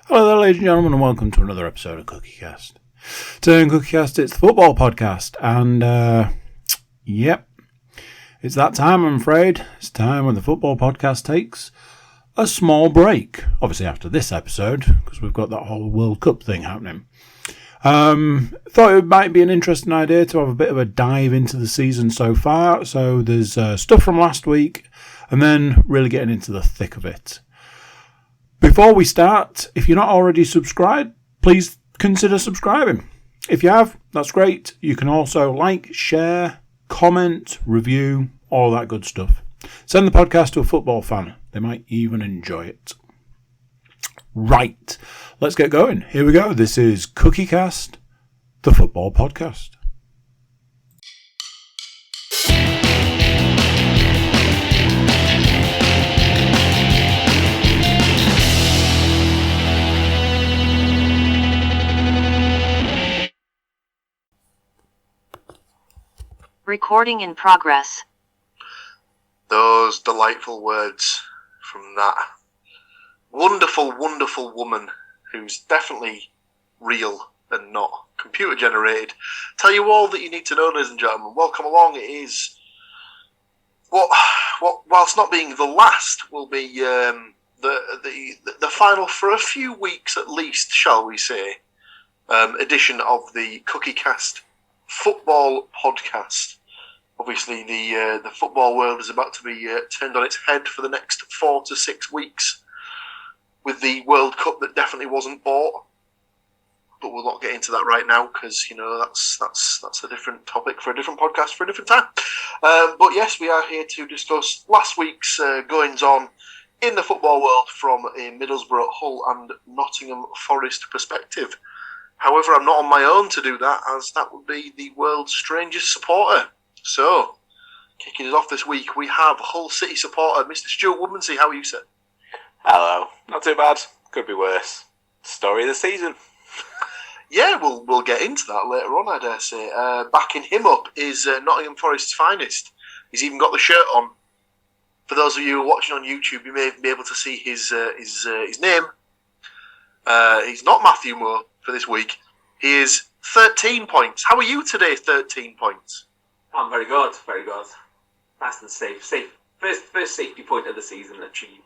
Hello there, ladies and gentlemen, and welcome to another episode of CookieCast. Today on CookieCast, it's the football podcast, and it's that time, I'm afraid. It's time when the football podcast takes a small break. Obviously after this episode, because we've got that whole World Cup thing happening. Thought it might be an interesting idea to have a bit of a dive into the season so far. So there's stuff from last week, and then really getting into the thick of it. Before we start, if you're not already subscribed, please consider subscribing. If you have, that's great. You can also like, share, comment, review, all that good stuff. Send the podcast to a football fan. They might even enjoy it. Right, let's get going. Here we go. This is CookieCast, the football podcast. Recording in progress. Those delightful words from that wonderful, wonderful woman who's definitely real and not computer generated. Tell you all that you need to know, ladies and gentlemen. Welcome along. It is what whilst not being the last, will be the final for a few weeks at least, shall we say, edition of the CookieCast football podcast. Obviously, the football world is about to be turned on its head for the next 4 to 6 weeks with the World Cup that definitely wasn't bought. But we'll not get into that right now because that's a different topic for a different podcast for a different time. But yes, we are here to discuss last week's goings on in the football world from a Middlesbrough, Hull, and Nottingham Forest perspective. However, I'm not on my own to do that, as that would be the world's strangest supporter. So, kicking us off this week, we have Hull City supporter, Mr. Stuart Woodmansey. How are you, sir? Hello. Not too bad. Could be worse. Story of the season. Yeah, we'll get into that later on, I dare say. Backing him up is Nottingham Forest's finest. He's even got the shirt on. For those of you who are watching on YouTube, you may be able to see his name. He's not Matthew Moore for this week. He is 13 points. How are you today, 13 points? I'm very good, very good. Nice and safe. First safety point of the season achieved.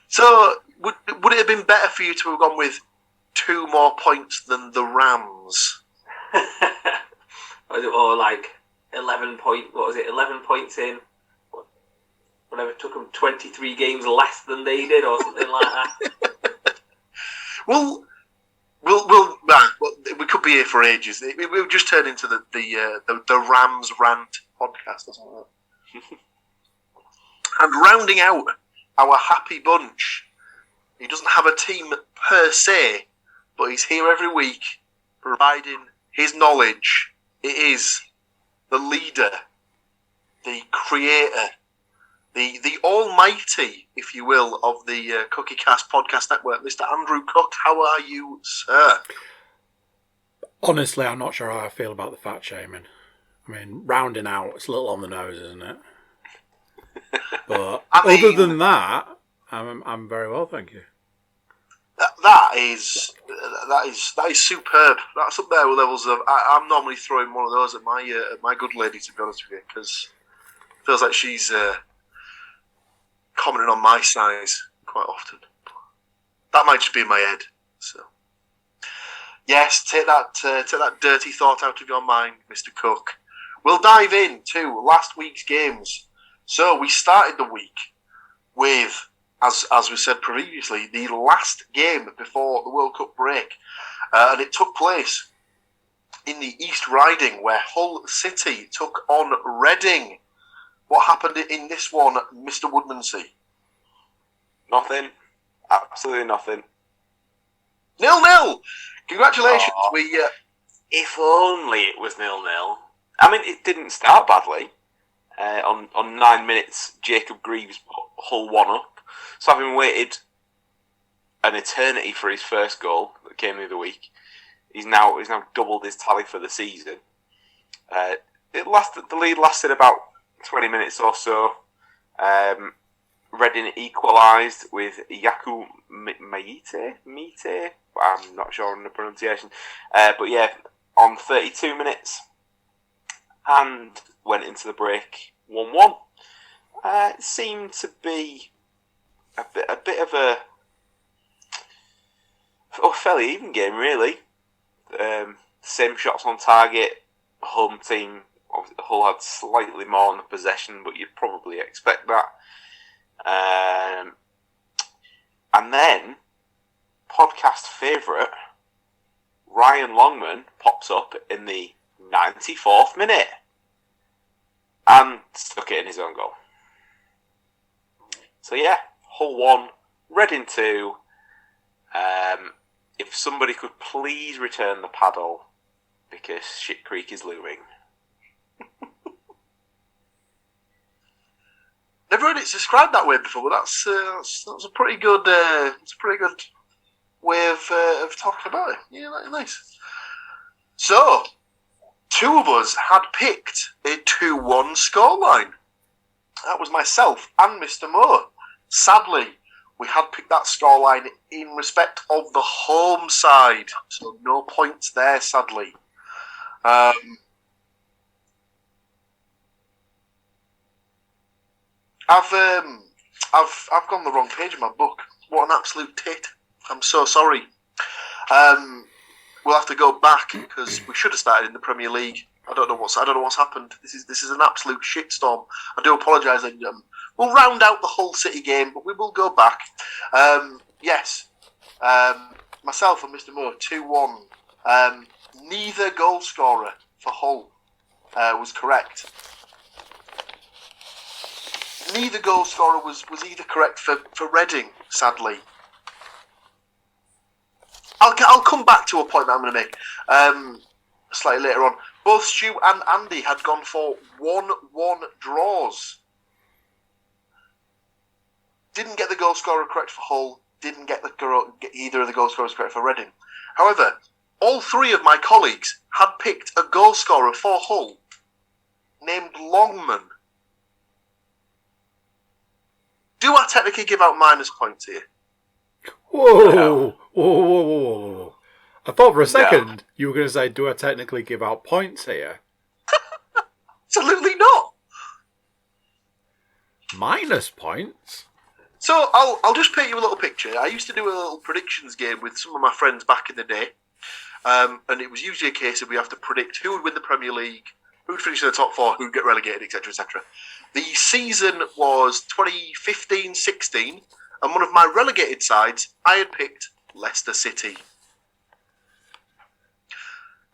So, would it have been better for you to have gone with 2 more points than the Rams? Or like 11 points in? Whatever, it took them 23 games less than they did, or something like that. Well, we could be here for ages. We'll just turn into the Rams rant podcast or something like that. And rounding out our happy bunch, he doesn't have a team per se, but he's here every week providing his knowledge. It is the leader, the creator, the almighty, if you will, of the CookieCast podcast network, Mr. Andrew Cook. How are you, sir? Honestly, I'm not sure how I feel about the fat shaming. I mean, rounding out, it's a little on the nose, isn't it? But other than that, I'm very well, thank you. That is superb. That's up there with levels of. I'm normally throwing one of those at my good lady, to be honest with you, because it feels like she's commenting on my size quite often. That might just be in my head. So yes, take that dirty thought out of your mind, Mr. Cook. We'll dive into last week's games. So we started the week with, as we said previously, the last game before the World Cup break. And it took place in the East Riding, where Hull City took on Reading. What happened in this one, Mr. Woodmansey? Nothing. Absolutely nothing. 0-0! Congratulations. Oh, if only it was 0-0. I mean, it didn't start badly. On 9 minutes, Jacob Greaves put Hull 1 up. So having waited an eternity for his first goal that came the other week, he's now doubled his tally for the season. The lead lasted about 20 minutes or so. Reading equalised with Yaku Mite. I'm not sure on the pronunciation. But yeah, on 32 minutes. And went into the break 1-1. It seemed to be a bit of a fairly even game, really. Same shots on target. Home team, Hull had slightly more on the possession, but you'd probably expect that. And then, podcast favourite, Ryan Longman pops up in the 94th minute and stuck it in his own goal. So yeah, Hull 1, Reading 2. If somebody could please return the paddle, because Shit Creek is looming. Never heard it described that way before, but that's a pretty good way of talking about it. Yeah, that's nice. So, two of us had picked a 2-1 scoreline. That was myself and Mr. Moore. Sadly, we had picked that scoreline in respect of the home side, so no points there, sadly. I've gone the wrong page in my book. What an absolute tit! I'm so sorry. We'll have to go back because we should have started in the Premier League. I don't know what's happened. This is an absolute shitstorm. I do apologise. We'll round out the Hull City game, but we will go back. Yes, myself and Mr. Moore 2-1. Neither goal scorer for Hull was correct. Neither goal scorer was either correct for Reading, sadly. I'll come back to a point that I'm going to make slightly later on. Both Stu and Andy had gone for 1-1 draws. Didn't get the goal scorer correct for Hull. Didn't get either of the goal scorers correct for Reading. However, all three of my colleagues had picked a goal scorer for Hull named Longman. Do I technically give out minus points here? Whoa. I thought for a second you were going to say, do I technically give out points here? Absolutely not. Minus points? So I'll just paint you a little picture. I used to do a little predictions game with some of my friends back in the day. And it was usually a case of we have to predict who would win the Premier League, who would finish in the top four, who would get relegated, etc., etc. The season was 2015-16, and one of my relegated sides, I had picked Leicester City.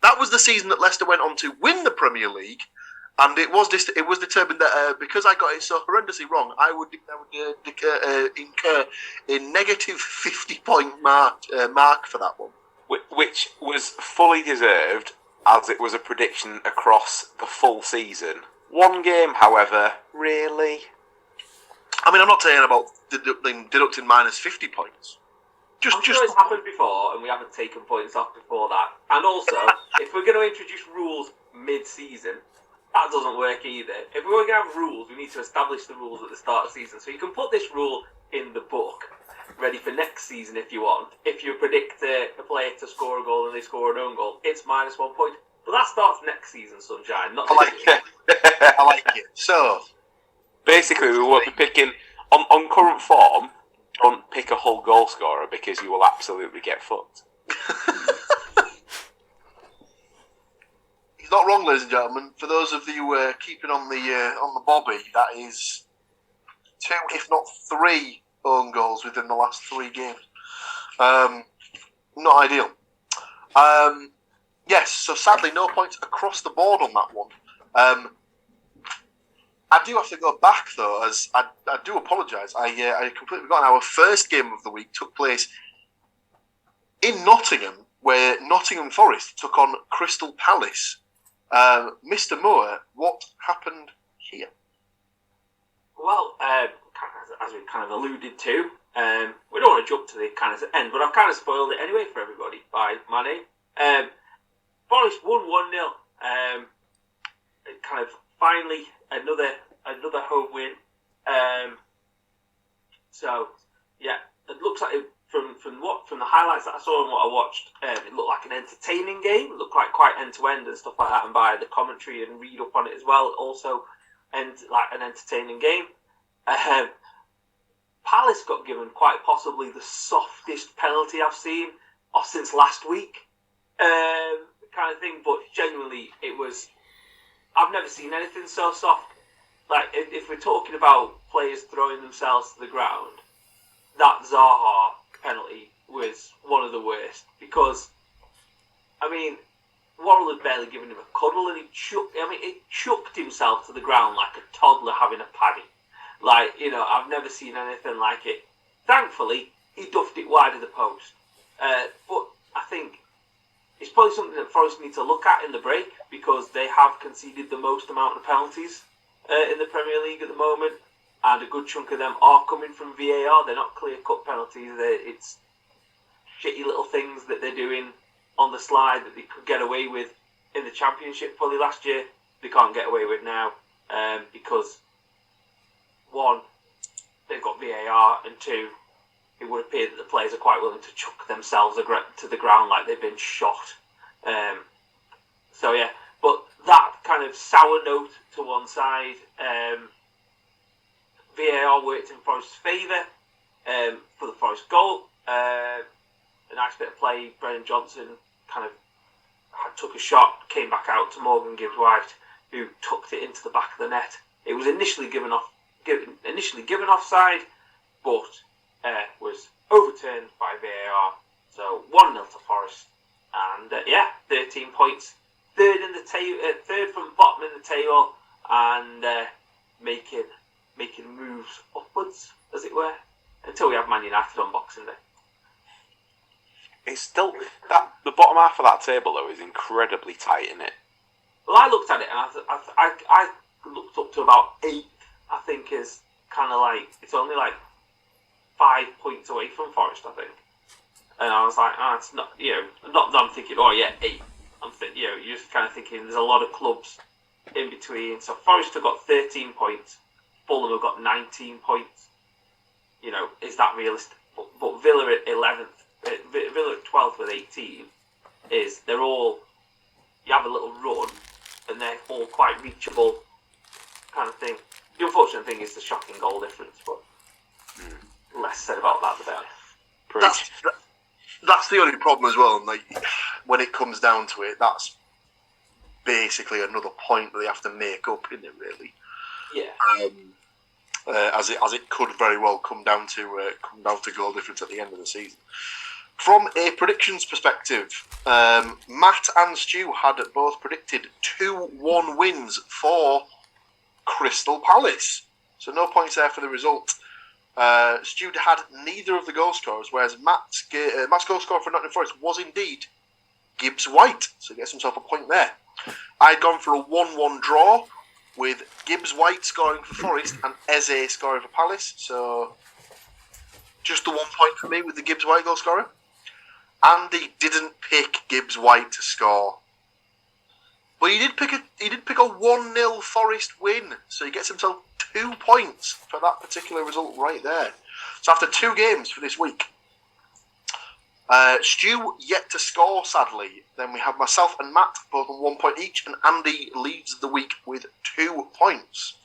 That was the season that Leicester went on to win the Premier League, and it was determined that because I got it so horrendously wrong, I would incur a negative 50-point mark for that one. Which was fully deserved, as it was a prediction across the full season. One game, however, really? I mean, I'm not saying about deducting minus 50 points. I'm sure it's happened before, and we haven't taken points off before that. And also, if we're going to introduce rules mid-season, that doesn't work either. If we're going to have rules, we need to establish the rules at the start of the season. So you can put this rule in the book, ready for next season if you want. If you predict a player to score a goal and they score an own goal, it's minus 1 point. But that starts next season, Sunshine. Not I like it. I like it. So, basically, we won't be picking on current form. Don't pick a Hull goal scorer because you will absolutely get fucked. He's not wrong, ladies and gentlemen. For those of you keeping on the bobby, that is 2, if not 3, own goals within the last 3 games. Not ideal. Yes, so sadly, no points across the board on that one. I do have to go back, though, as I do apologise. I completely forgot. Our first game of the week took place in Nottingham, where Nottingham Forest took on Crystal Palace. Mr. Moore, what happened here? Well, as we kind of alluded to, we don't want to jump to the kind of end, but I've kind of spoiled it anyway for everybody by my name. Forest won 1-0. Kind of finally another home win. So, yeah, it looks like from the highlights that I saw and what I watched, it looked like an entertaining game. It looked like quite end to end and stuff like that. And by the commentary and read up on it as well, also like an entertaining game. Palace got given quite possibly the softest penalty I've seen since last week, kind of thing. But genuinely, it was. I've never seen anything so soft. Like if we're talking about players throwing themselves to the ground, that Zaha penalty was one of the worst because, I mean, Worrell had barely given him a cuddle and he chucked himself to the ground like a toddler having a paddy. Like, I've never seen anything like it. Thankfully, he duffed it wide of the post. But I think it's probably something that Forest need to look at in the break because they have conceded the most amount of penalties in the Premier League at the moment. And a good chunk of them are coming from VAR. They're not clear-cut penalties. It's shitty little things that they're doing on the slide that they could get away with in the Championship probably last year. They can't get away with now because, one, they've got VAR, and two, it would appear that the players are quite willing to chuck themselves to the ground like they've been shot. So, yeah. But that kind of sour note to one side... VAR worked in Forest's favour for the Forest goal. A nice bit of play. Brennan Johnson kind of took a shot, came back out to Morgan Gibbs-White, who tucked it into the back of the net. It was initially given offside, but was overturned by VAR. So 1-0 to Forest, and 13 points, third from bottom in the table, and making moves upwards, as it were, until we have Man United on Boxing Day. It's still the bottom half of that table though is incredibly tight, isn't it? Well, I looked at it and I looked up to about 8th. I think is kind of like it's only like 5 points away from Forest, I think. And I was like, it's not, not that I'm thinking, 8. I'm thinking, you're just kind of thinking there's a lot of clubs in between. So Forest have got 13 points. Fulham have got 19 points. Is that realistic? But Villa at 11th, Villa at 12th with 18 they're all, you have a little run and they're all quite reachable kind of thing. The unfortunate thing is the shocking goal difference, but less said about that the better. That's the only problem as well. Like when it comes down to it, that's basically another point that they have to make up, isn't it? Really. Yeah. As it could very well come down to goal difference at the end of the season. From a predictions perspective, Matt and Stu had both predicted 2-1 wins for Crystal Palace. So no points there for the result. Stu had neither of the goal scorers, whereas Matt's goal scorer for Nottingham Forest was indeed Gibbs-White. So he gets himself a point there. I'd gone for a 1-1 draw, with Gibbs-White scoring for Forest and Eze scoring for Palace. So just the 1 point for me with the Gibbs-White goal scorer. Andy didn't pick Gibbs-White to score, but he did pick a 1-0 Forest win. So he gets himself 2 points for that particular result right there. So after 2 games for this week, Stu yet to score, sadly. Then we have myself and Matt, both on 1 point each, and Andy leads the week with 2 points.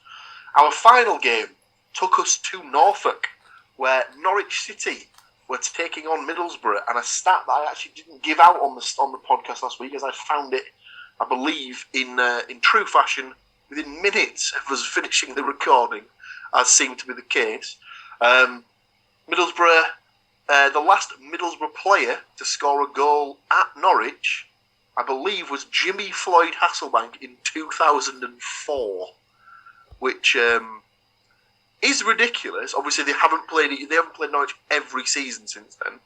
Our final game took us to Norfolk, where Norwich City were taking on Middlesbrough, and a stat that I actually didn't give out on the podcast last week, as I found it, I believe, in true fashion, within minutes of us finishing the recording, as seemed to be the case. Middlesbrough... the last Middlesbrough player to score a goal at Norwich, I believe, was Jimmy Floyd Hasselbank in 2004, which is ridiculous. Obviously, they haven't played Norwich every season since then,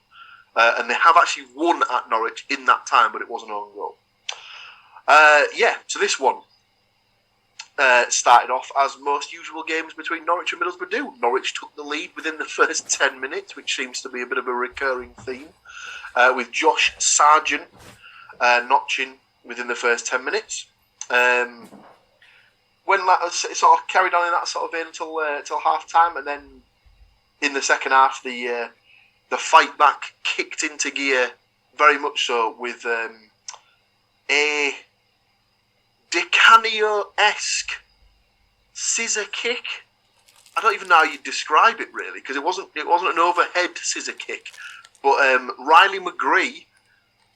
and they have actually won at Norwich in that time, but it was an own goal. So this one started off as most usual games between Norwich and Middlesbrough do. Norwich took the lead within the first 10 minutes, which seems to be a bit of a recurring theme, with Josh Sargent notching within the first 10 minutes. When that sort of carried on in that sort of vein until half time, and then in the second half, the fight back kicked into gear very much so with a Di Canio-esque scissor kick. I don't even know how you'd describe it really, because it wasn't an overhead scissor kick, but Riley McGree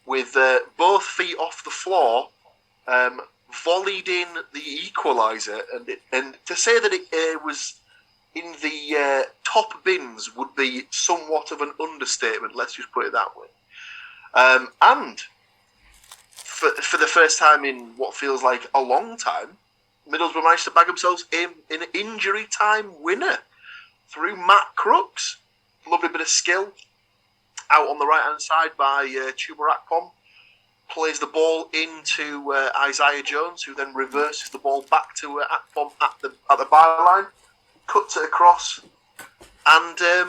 with both feet off the floor volleyed in the equaliser, and to say that it was in the top bins would be somewhat of an understatement. Let's just put it that way. And for the first time in what feels like a long time, Middlesbrough managed to bag themselves in an injury time winner through Matt Crooks. Lovely bit of skill out on the right hand side by Chuba Akpom. Plays the ball into Isaiah Jones, who then reverses the ball back to Akpom at the byline, cuts it across, and there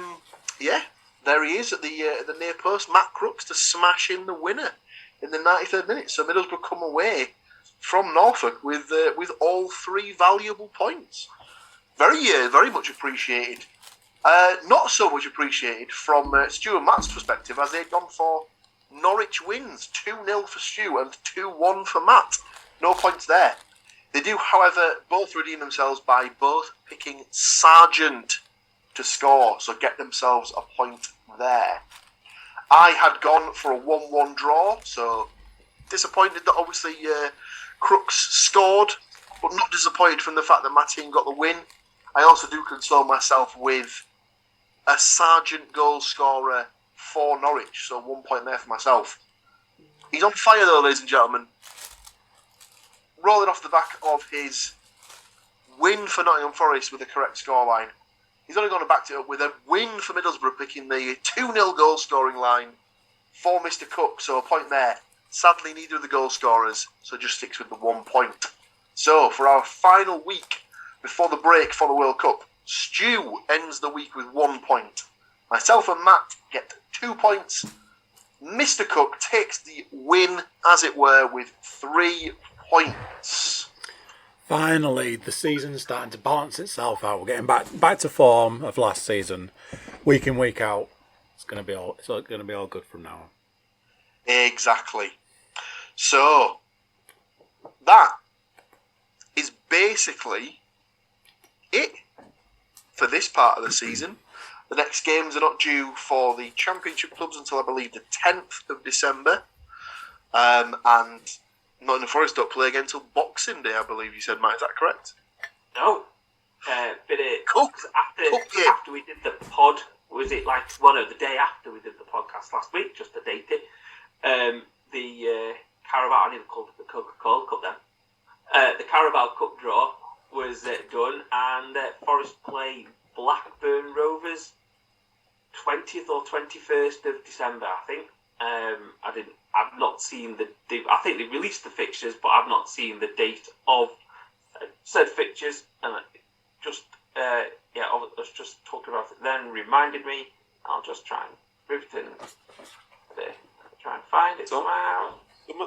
he is at the near post. Matt Crooks to smash in the winner in the 93rd minute. So Middlesbrough come away from Norfolk with all three valuable points. Very much appreciated. Not so much appreciated from Stuart and Matt's perspective, as they'd gone for Norwich wins, 2-0 for Stu and 2-1 for Matt. No points there. They do, however, both redeem themselves by both picking Sargent to score, so get themselves a point there. I had gone for a 1-1 draw, so disappointed that obviously Crooks scored, but not disappointed from the fact that my team got the win. I also do console myself with a Sargent goal scorer for Norwich, so 1 point there for myself. He's on fire though, ladies and gentlemen. Rolling off the back of his win for Nottingham Forest with the correct scoreline. He's only going to back it up with a win for Middlesbrough, picking the 2-0 goal scoring line for Mr. Cook, so a point there. Sadly, neither of the goal scorers, so just sticks with the 1 point. So, for our final week before the break for the World Cup, Stu ends the week with 1 point. Myself and Matt get 2 points. Mr. Cook takes the win, as it were, with 3 points. Finally, the season's starting to balance itself out. We're getting back to form of last season, week in, week out. It's going to be all good from now on. Exactly. So that is basically it for this part of the season. The next games are not due for the Championship clubs until, I believe, the 10th of December. And Nottingham Forest don't play again until Boxing Day, I believe you said, Matt. Is that correct? No. After we did the pod, was it like the day after we did the podcast last week, just to date it, the Carabao, I never called it the Coca-Cola Cup then. The Carabao Cup draw was done, and Forest play Blackburn Rovers 20th or 21st of December, I think. I've not seen I think they released the fixtures, but I've not seen the date of said fixtures, and I was just talking about it then, reminded me. I'll just try and try and find it somehow.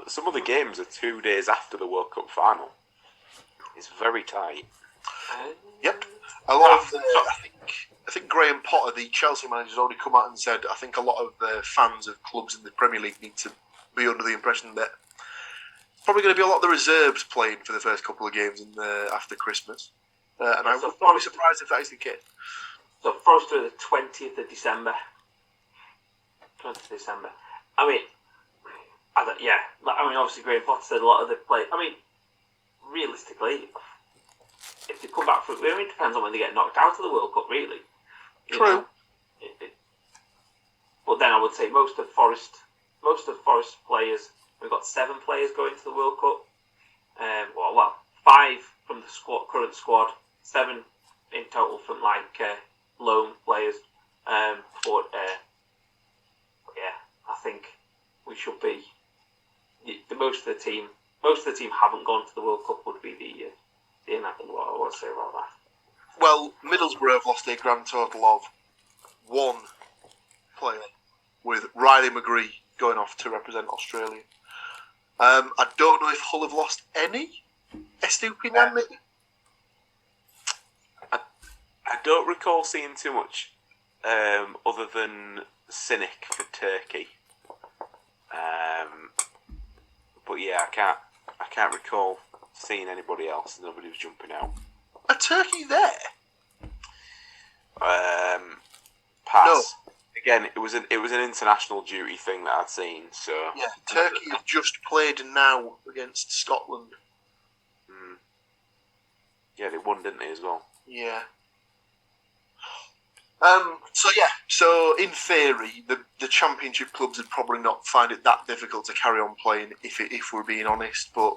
Some of the games are 2 days after the World Cup final. It's very tight. Yep. A lot of I think Graham Potter, the Chelsea manager, has already come out and said I think a lot of the fans of clubs in the Premier League need to be under the impression that it's probably going to be a lot of the reserves playing for the first couple of games after Christmas. And I would not be surprised if that is the case. So Forest are the 20th of December. 20th of December. Obviously Graham Potter said a lot of the play. Realistically, if they come back from it depends on when they get knocked out of the World Cup, really. True. But then I would say most of Forest players, we've got 7 players going to the World Cup. 5 from the current squad, 7 in total from loan players. I think we should be. Most of the team haven't gone to the World Cup. Would be the inevitable. What I want to say about that. Well, Middlesbrough have lost a grand total of 1 player, with Riley McGree going off to represent Australia. I don't know if Hull have lost any. Estupinan, maybe? I don't recall seeing too much other than Cynic for Turkey. But yeah, I can't recall seeing anybody else. Nobody was jumping out. A Turkey there? Pass. No. Again, it was an international duty thing that I'd seen. So Yeah, Turkey have just played now against Scotland. Yeah, they won, didn't they, as well? Yeah. So in theory, the championship clubs would probably not find it that difficult to carry on playing if we're being honest. But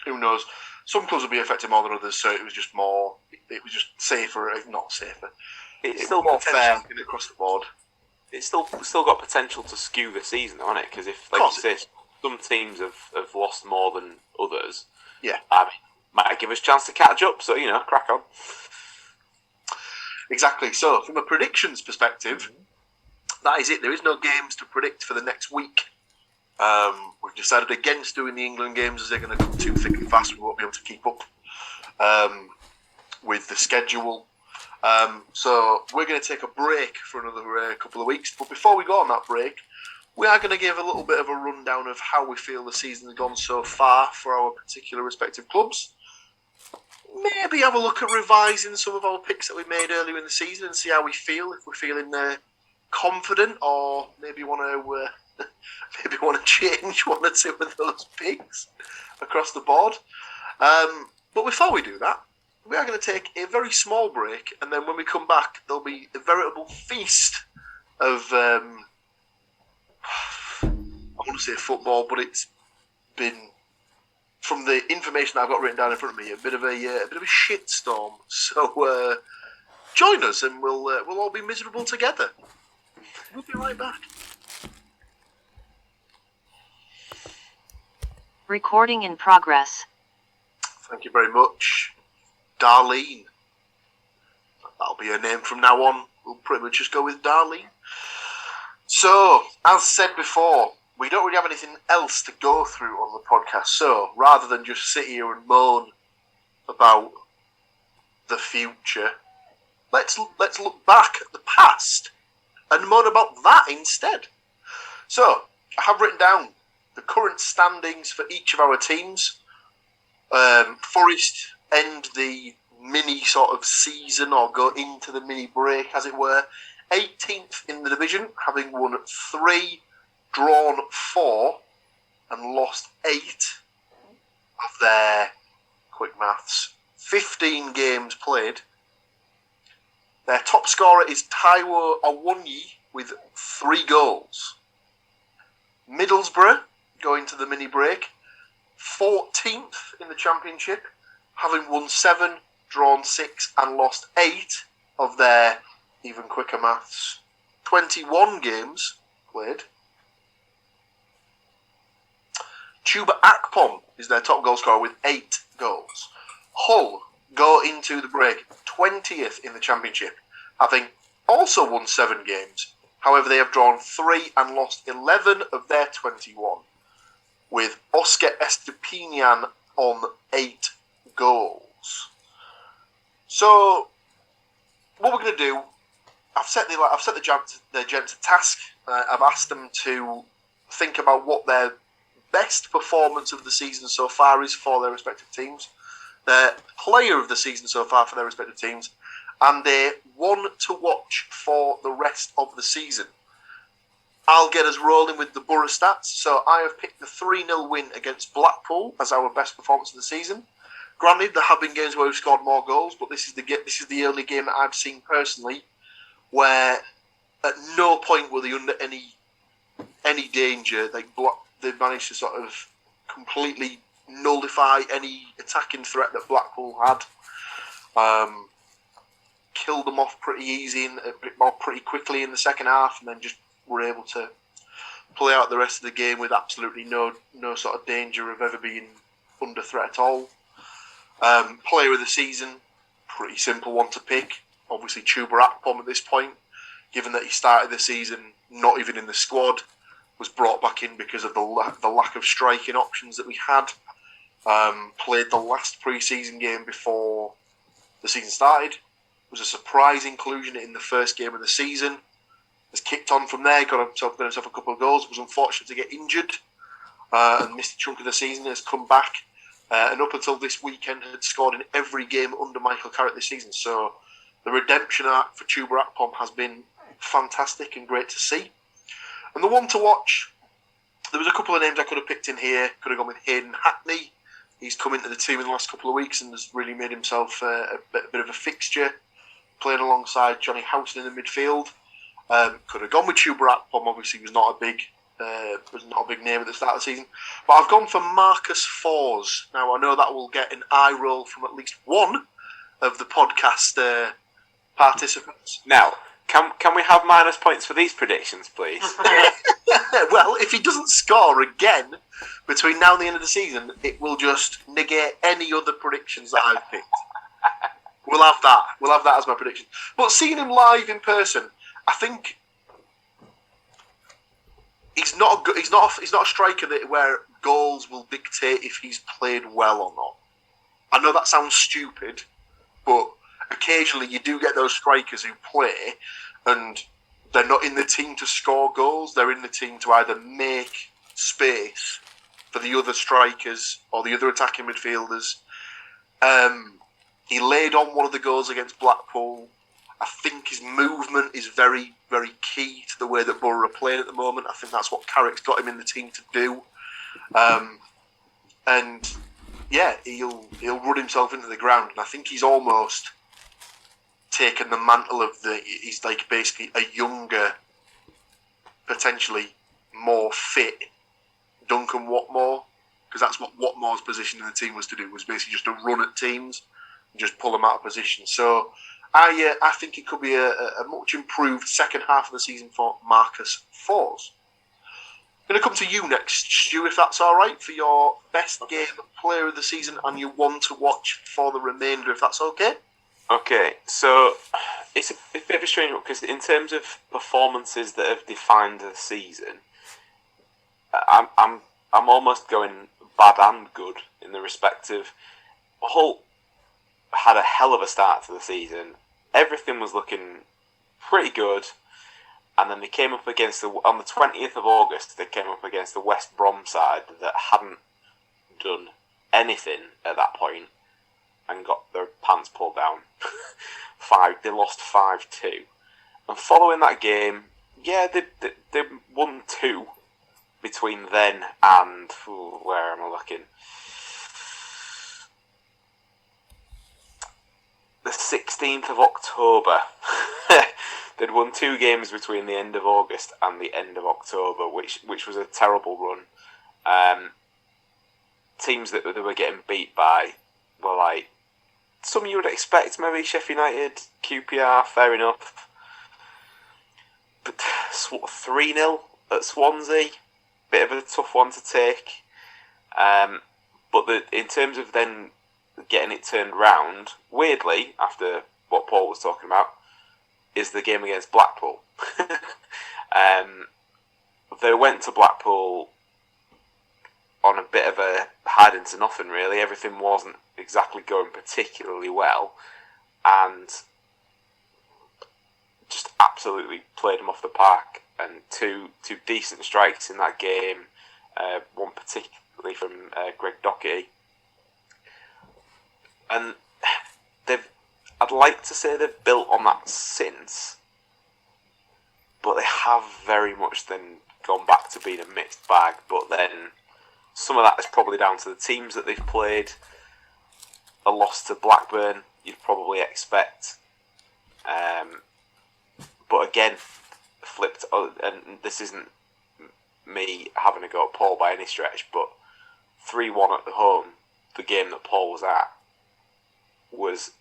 who knows? Some clubs will be affected more than others, so it was just safer, if not safer. It's still more fair across the board. It's still got potential to skew the season, hasn't it? Because if, like you say, some teams have lost more than others, I mean, might give us a chance to catch up. So crack on. Exactly. So, from a predictions perspective, that is it. There is no games to predict for the next week. We've decided against doing the England games as they're going to come too thick and fast. We won't be able to keep up with the schedule. So we're going to take a break for another couple of weeks. But before we go on that break, we are going to give a little bit of a rundown of how we feel the season has gone so far for our particular respective clubs. Maybe have a look at revising some of our picks that we made earlier in the season and see how we feel. If we're feeling confident, or maybe want to change one or two of those picks across the board. But before we do that, we are going to take a very small break, and then when we come back, there'll be a veritable feast of I want to say football, but it's been, from the information I've got written down in front of me, a bit of a shitstorm. So join us, and we'll all be miserable together. We'll be right back. Recording in progress. Thank you very much, Darlene. That'll be her name from now on. We'll pretty much just go with Darlene. So, as said before, we don't really have anything else to go through on the podcast. So, rather than just sit here and moan about the future, let's look back at the past and moan about that instead. So, I have written down the current standings for each of our teams. Forest end the mini sort of season, or go into the mini break, as it were, 18th in the division, having won 3, drawn 4, and lost 8 of their, quick maths, 15 games played. Their top scorer is Taiwo Awonyi with 3 goals. Middlesbrough, going to the mini break, 14th in the championship, having won 7, drawn 6, and lost 8 of their, even quicker maths, 21 games played. Chuba Akpom is their top goal scorer with 8 goals. Hull go into the break 20th in the championship, having also won 7 games. However, they have drawn 3 and lost 11 of their 21, with Oscar Estepinian on 8 goals. So, what we're going to do, I've set the gents a task. I've asked them to think about what their best performance of the season so far is for their respective teams, their player of the season so far for their respective teams, and their one to watch for the rest of the season. I'll get us rolling with the Borough stats. So I have picked the 3-0 win against Blackpool as our best performance of the season. Granted, there have been games where we've scored more goals, but this is the only game that I've seen personally where at no point were they under any danger. They've managed to sort of completely nullify any attacking threat that Blackpool had. Killed them off pretty easy and pretty quickly in the second half, and then just were able to play out the rest of the game with absolutely no sort of danger of ever being under threat at all. Player of the season, pretty simple one to pick. Obviously, Chuba Akpom at this point, given that he started the season not even in the squad, was brought back in because of the lack of striking options that we had. Played the last pre-season game before the season started. was a surprise inclusion in the first game of the season. Has kicked on from there, got himself a couple of goals, was unfortunate to get injured and missed a chunk of the season, has come back. And up until this weekend had scored in every game under Michael Carrick this season. So the redemption arc for Chuba Akpom has been fantastic and great to see. And the one to watch, there was a couple of names I could have picked in here. Could have gone with Hayden Hackney. He's come into the team in the last couple of weeks and has really made himself a bit of a fixture, playing alongside Johnny Houghton in the midfield. Could have gone with Chuba Akpom. Obviously, was not a big name at the start of the season. But I've gone for Marcus Fors. Now, I know that will get an eye roll from at least one of the podcast participants. Now, can we have minus points for these predictions, please? Well, if he doesn't score again between now and the end of the season, it will just negate any other predictions that I've picked. We'll have that. We'll have that as my prediction. But seeing him live in person, I think he's not a striker where goals will dictate if he's played well or not. I know that sounds stupid, but occasionally you do get those strikers who play and they're not in the team to score goals. They're in the team to either make space for the other strikers or the other attacking midfielders. He laid on one of the goals against Blackpool. I think his movement is very, very key to the way that Borough are playing at the moment. I think that's what Carrick's got him in the team to do. And yeah, he'll run himself into the ground. And I think he's almost taken the mantle of he's like basically a younger, potentially more fit Duncan Watmore, because that's what Watmore's position in the team was to do, was basically just to run at teams and just pull them out of position. So I think it could be a much improved second half of the season for Marcus Fors. I'm going to come to you next, Stu, if that's all right, for your best game player of the season and your one to watch for the remainder, if that's okay. Okay, so it's a bit of a strange one because in terms of performances that have defined the season, I'm almost going bad and good in the respect of Hull had a hell of a start to the season. Everything was looking pretty good, and then they came up against on the 20th of August. They came up against the West Brom side that hadn't done anything at that point, and got their pants pulled down. They lost 5-2, and following that game, yeah, they won 2 between then and where am I looking? The 16th of October. They'd won 2 games between the end of August and the end of October, which was a terrible run. Teams that they were getting beat by were like some you would expect, maybe Sheffield United, QPR, fair enough. But 3-0 at Swansea, bit of a tough one to take. But in terms of then getting it turned round, weirdly, after what Paul was talking about, is the game against Blackpool. They went to Blackpool on a bit of a hiding to nothing, really. Everything wasn't exactly going particularly well, and just absolutely played them off the park. And two decent strikes in that game, one particularly from Greg Docherty. And I'd like to say they've built on that since, but they have very much then gone back to being a mixed bag. But then some of that is probably down to the teams that they've played. A loss to Blackburn, you'd probably expect. But again, flipped, and this isn't me having a go at Paul by any stretch, but 3-1 at home, the game that Paul was at, was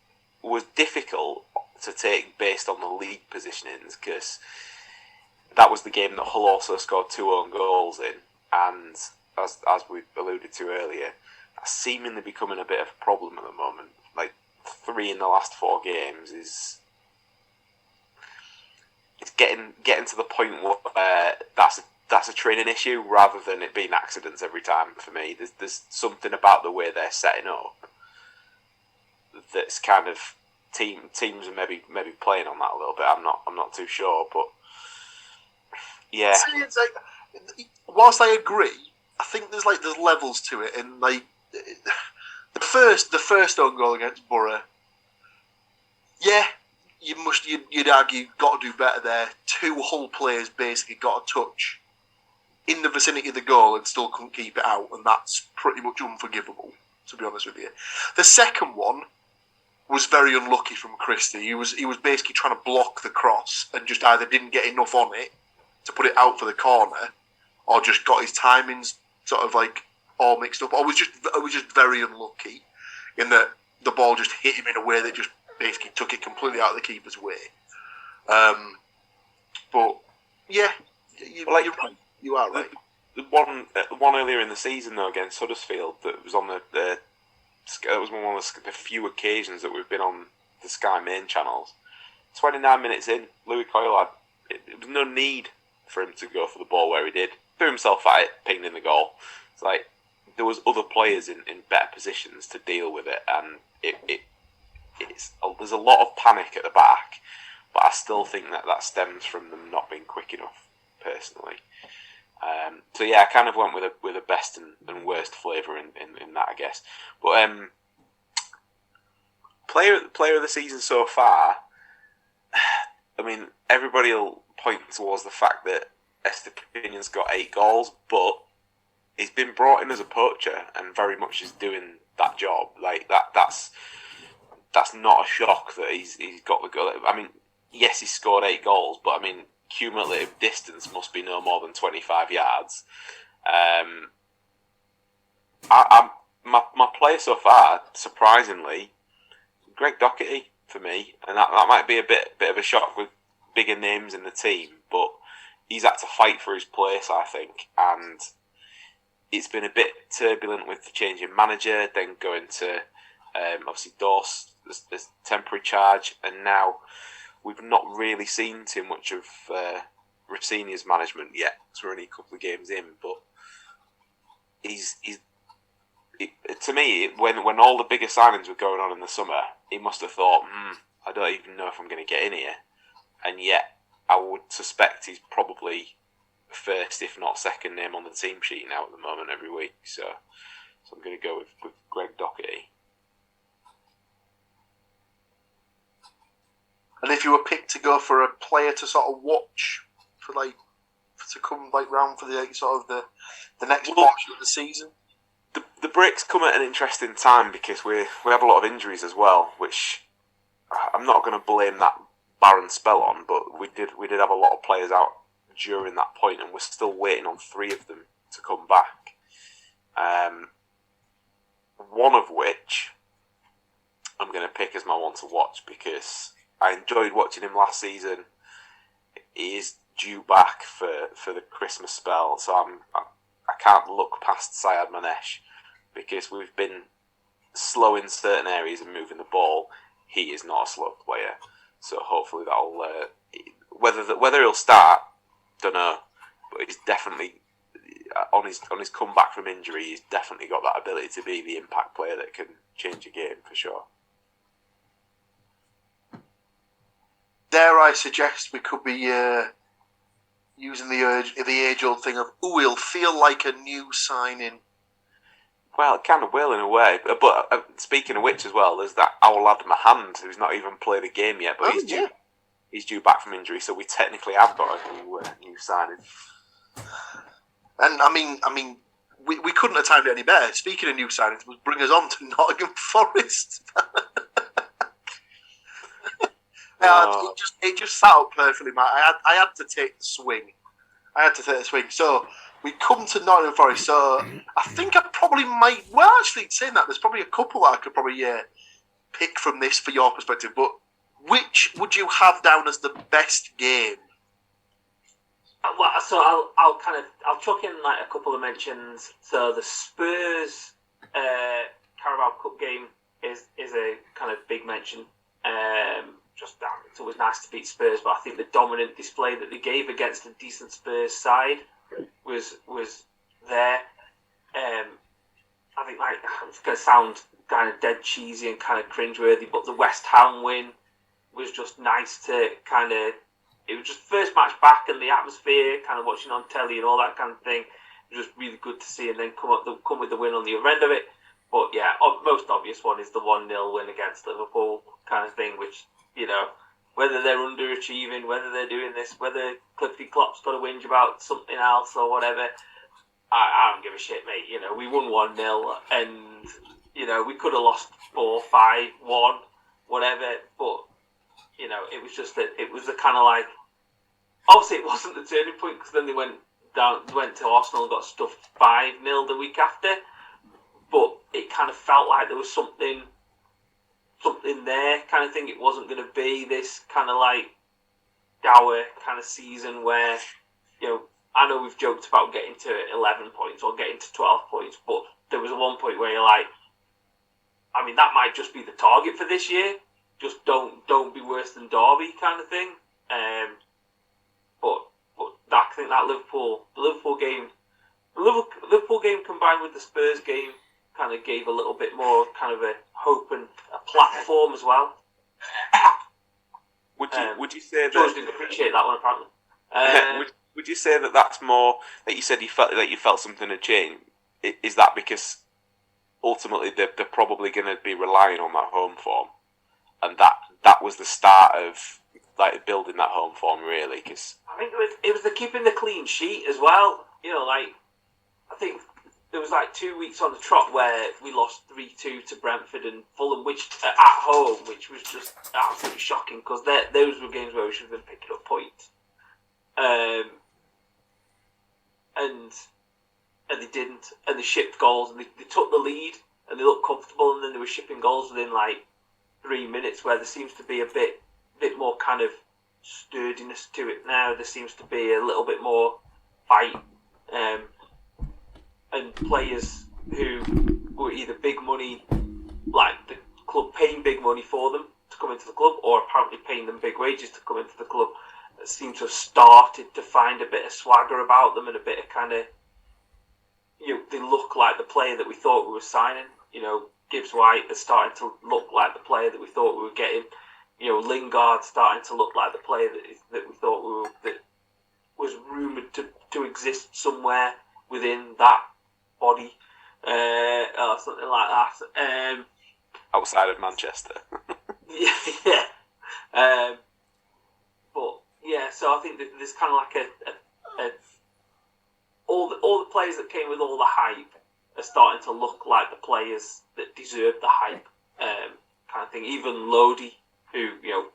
difficult to take based on the league positionings, because that was the game that Hull also scored 2 own goals in, and as we alluded to earlier, that's seemingly becoming a bit of a problem at the moment. Like 3 in the last 4 games is it's getting to the point where that's a training issue rather than it being accidents every time. For me, there's something about the way they're setting up that's kind of teams are maybe playing on that a little bit. I'm not too sure, but yeah. It's like, whilst I agree, I think there's levels to it, and like the first own goal against Borough, yeah, you'd argue got to do better there. 2 Hull players basically got a touch in the vicinity of the goal and still couldn't keep it out, and that's pretty much unforgivable, to be honest with you. The second one was very unlucky from Christie. He was basically trying to block the cross and just either didn't get enough on it to put it out for the corner, or just got his timings sort of like all mixed up. I was just very unlucky in that the ball just hit him in a way that just basically took it completely out of the keeper's way. But yeah, you're right. You are right. The one earlier in the season though against Huddersfield that was on that was one of the few occasions that we've been on the Sky main channels. 29 minutes in, Louis Coyle there was no need for him to go for the ball where he did. Threw himself at it, pinged in the goal. It's like there was other players in better positions to deal with it, and there's a lot of panic at the back, but I still think that stems from them not being quick enough, personally. So yeah, I kind of went with a best and worst flavour in that, I guess. But player of the season so far, I mean, everybody will point towards the fact that Estepinian's got 8 goals, but he's been brought in as a poacher and very much is doing that job. Like that's not a shock that he's got the goal. I mean, yes, he's scored 8 goals, but I mean, cumulative distance must be no more than 25 yards. My player so far, surprisingly, Greg Docherty for me, and that might be a bit of a shock with bigger names in the team, but he's had to fight for his place, I think, and it's been a bit turbulent with the change in manager, then going to obviously Dorse, this temporary charge, and now we've not really seen too much of Rossini's management yet. So we're only a couple of games in, but to me, when all the bigger signings were going on in the summer, he must have thought, I don't even know if I'm going to get in here. And yet, I would suspect he's probably first, if not second name on the team sheet now at the moment every week. So I'm going to go with Greg Docherty. And if you were picked to go for a player to sort of watch to come round for the next portion of the season, the breaks come at an interesting time because we have a lot of injuries as well, which I'm not going to blame that barren spell on, but we did have a lot of players out during that point, and we're still waiting on 3 of them to come back. One of which I'm going to pick as my one to watch because I enjoyed watching him last season. He is due back for the Christmas spell, so I can't look past Syed Manesh because we've been slow in certain areas and moving the ball. He is not a slow player, so hopefully that'll whether he'll start, don't know, but he's definitely on his comeback from injury. He's definitely got that ability to be the impact player that can change a game for sure. Dare I suggest we could be using the age-old thing of, he'll feel like a new signing. Well, it kind of will in a way. But speaking of which as well, there's that our lad Mahand who's not even played a game yet, but he's due back from injury, so we technically have got a new signing. And I mean, we couldn't have timed it any better. Speaking of new signings, would bring us on to Nottingham Forest. It just sat up perfectly, Matt. I had to take the swing. So we come to Nottingham Forest. So I think I probably might. Well, actually, saying that, there's probably a couple that I could probably pick from this for your perspective. But which would you have down as the best game? Well, so I'll chuck in like a couple of mentions. So the Spurs Carabao Cup game is a kind of big mention. It's always nice to beat Spurs, but I think the dominant display that they gave against a decent Spurs side was there. I think it's going to sound kind of dead cheesy and kind of cringeworthy, but the West Ham win was just nice to kind of. It was just first match back and the atmosphere, kind of watching on telly and all that kind of thing. It was just really good to see, and then come with the win on the other end of it. But yeah, most obvious one is the 1-0 win against Liverpool kind of thing, which, whether they're underachieving, whether they're doing this, whether Cliffy Klopp's got to whinge about something else or whatever, I don't give a shit, mate. We won 1-0 and, we could have lost 4-5-1, whatever, but, it was just that it was the kind of like, obviously it wasn't the turning point because then they went to Arsenal and got stuffed 5-0 the week after, but it kind of felt like there was something there kind of thing. It wasn't going to be this kind of like dour kind of season where, I know we've joked about getting to 11 points or getting to 12 points, but there was one point where you're like, I mean, that might just be the target for this year. Just don't be worse than Derby kind of thing. But I think that Liverpool game combined with the Spurs game kind of gave a little bit more kind of a hope and a platform as well. Would you say that George didn't appreciate that one apparently? Would you say that that's more that you said you felt something had changed? Is that because ultimately they're probably going to be relying on that home form, and that was the start of like building that home form really? Because I think it was the keeping the clean sheet as well. I think there was like 2 weeks on the trot where we lost 3-2 to Brentford and Fulham, which at home, which was just absolutely shocking because those were games where we should have been picking up points. And they didn't, and they shipped goals, and they took the lead, and they looked comfortable, and then they were shipping goals within like 3 minutes, where there seems to be a bit more kind of sturdiness to it now. There seems to be a little bit more fight, and players who were either big money, like the club paying big money for them to come into the club, or apparently paying them big wages to come into the club, seem to have started to find a bit of swagger about them and a bit of kind of, they look like the player that we thought we were signing. Gibbs White is starting to look like the player that we thought we were getting. Lingard starting to look like the player that we thought that was rumoured to exist somewhere within that body, or something like that. Outside of Manchester. yeah. But yeah, so I think that there's kind of like all the players that came with all the hype are starting to look like the players that deserve the hype, kind of thing. Even Lodi, who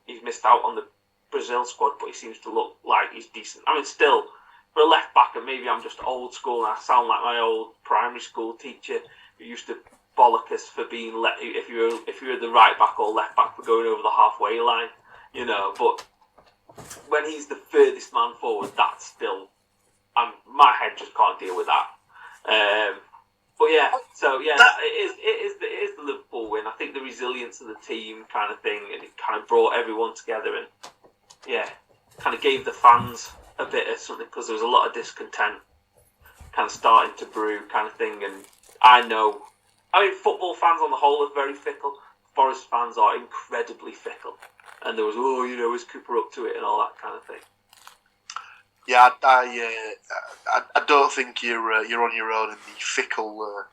he's missed out on the Brazil squad, but he seems to look like he's decent. I mean, still for a left back, and maybe I'm just old school and I sound like my old primary school teacher who used to bollock us for being if you were the right back or left back for going over the halfway line, But when he's the furthest man forward, that's still, my head just can't deal with that. But yeah, so yeah, it is the Liverpool win. I think the resilience of the team kind of thing, and it kind of brought everyone together, and yeah, kind of gave the fans a bit of something, because there was a lot of discontent kind of starting to brew kind of thing. And I mean, football fans on the whole are very fickle. Forest fans are incredibly fickle, and there was is Cooper up to it and all that kind of thing. Yeah, I don't think you're on your own in the fickle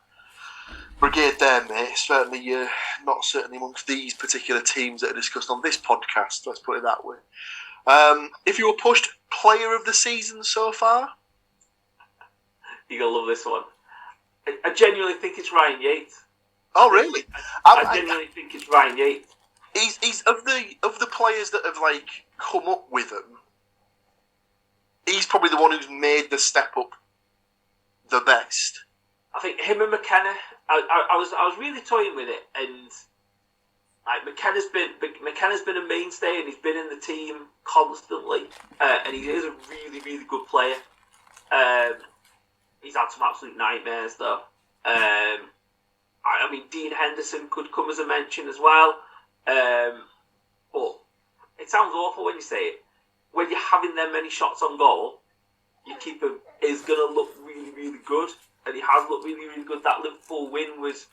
brigade there, mate. Certainly, not certainly amongst these particular teams that are discussed on this podcast. Let's put it that way. If you were pushed player of the season so far, you're gonna love this one. I genuinely think it's Ryan Yates. Oh, really? I genuinely think it's Ryan Yates. He's of the players that have like come up with him. He's probably the one who's made the step up the best. I think him and McKenna. I was really toying with it, and like McKenna's been a mainstay, and he's been in the team constantly, and he is a really, really good player. He's had some absolute nightmares though. I mean, Dean Henderson could come as a mention as well, but it sounds awful when you say it. When you're having that many shots on goal, your keeper is going to look really, really good, and he has looked really, really good. That Liverpool win was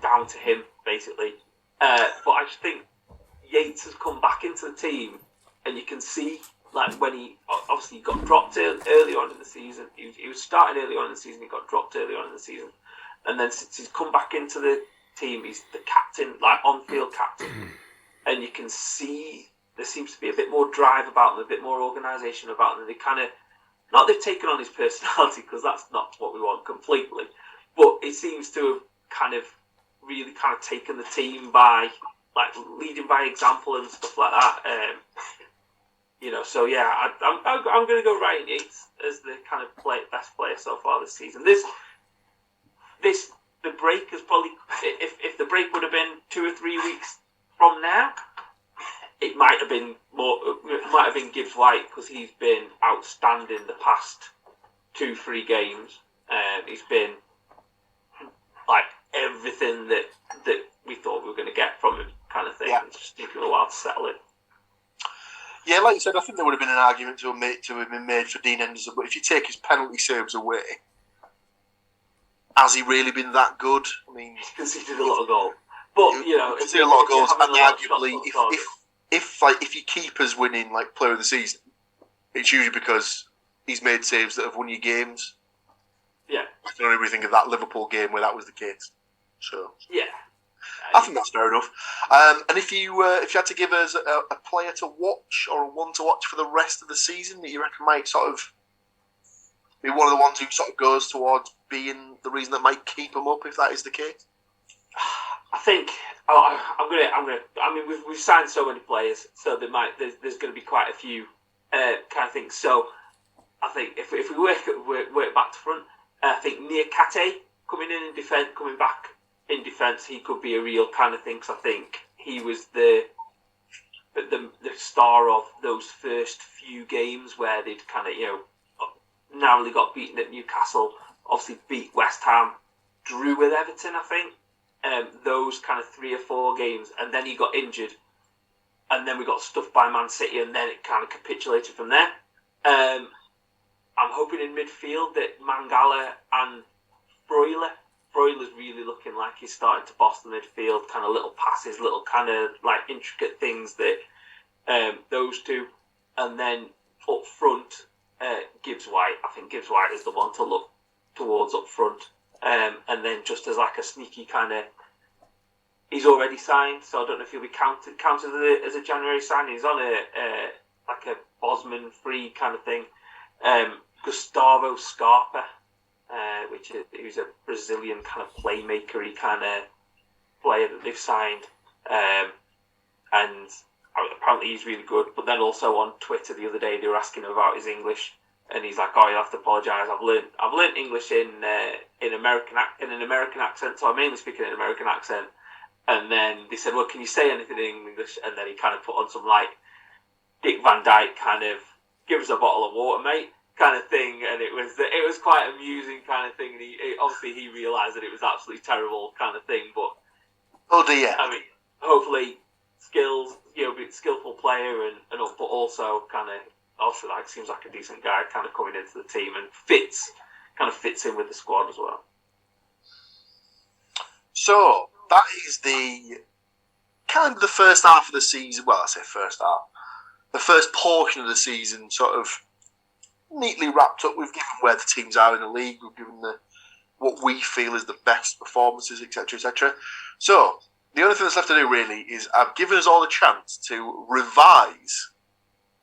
down to him, basically. But I just think Yates has come back into the team, and you can see like when he obviously got dropped early on in the season. He was starting early on in the season. He got dropped early on in the season, and then since he's come back into the team, he's the captain, like on-field captain, and you can see there seems to be a bit more drive about them, a bit more organisation about them. They kind of not they've taken on his personality, because that's not what we want completely, but it seems to have kind of really kind of taken the team by like leading by example and stuff like that. So yeah, I'm going to go Ryan Yates as the kind of best player so far this season. The break is probably, if the break would have been 2 or 3 weeks from now, it might have been Gibbs White, because he's been outstanding the past 2-3 games. He's been like everything that we thought we were going to get from him, kind of thing. Yeah. It's just taken a while to settle in. Yeah, like you said, I think there would have been an argument to have been made for Dean Henderson, but if you take his penalty saves away, has he really been that good? I mean, He's conceded a lot of goals, but he's conceded a lot of goals, and arguably, if your keeper's winning like Player of the Season, it's usually because he's made saves that have won you games. Yeah, I can only really think of that Liverpool game where that was the case. So yeah. I think that's fair enough. And if you had to give us a player to watch or a one to watch for the rest of the season that you reckon might sort of be one of the ones who sort of goes towards being the reason that might keep him up, if that is the case, I think I'm gonna. I mean, we've signed so many players, so there's going to be quite a few kind of things. So I think if we work back to front, I think Niakate coming back in defence, he could be a real kind of thing. Because I think he was the star of those first few games where they'd kind of narrowly got beaten at Newcastle, obviously beat West Ham, drew with Everton, I think. Those kind of 3 or 4 games, and then he got injured, and then we got stuffed by Man City, and then it kind of capitulated from there. I'm hoping in midfield that Mangala and Broiler's really looking like he's starting to boss the midfield, kind of little passes, little kind of like intricate things that those two, and then up front, Gibbs White. I think Gibbs White is the one to look towards up front. And then just as like a sneaky kind of, he's already signed, so I don't know if he'll be counted as a January signing. He's on a Bosman free kind of thing. Gustavo Scarpa, who's a Brazilian kind of playmaker-y kind of player that they've signed, and apparently he's really good. But then also on Twitter the other day they were asking him about his English. And he's like, "Oh, you have to apologise. I've learnt English in an American accent, so I mainly speak in an American accent." And then they said, "Well, can you say anything in English?" And then he kind of put on some like Dick Van Dyke kind of "give us a bottle of water, mate" kind of thing, and it was quite amusing kind of thing. And he realised that it was absolutely terrible kind of thing, but oh dear. I mean, hopefully skills, skillful player, but also kind of. Also, like, seems like a decent guy kind of coming into the team and fits in with the squad as well. So that is the kind of the first half of the season. Well, I say first half, the first portion of the season, sort of neatly wrapped up. We've given where the teams are in the league. We've given what we feel is the best performances, etc., etc. So the only thing that's left to do really is I've given us all a chance to revise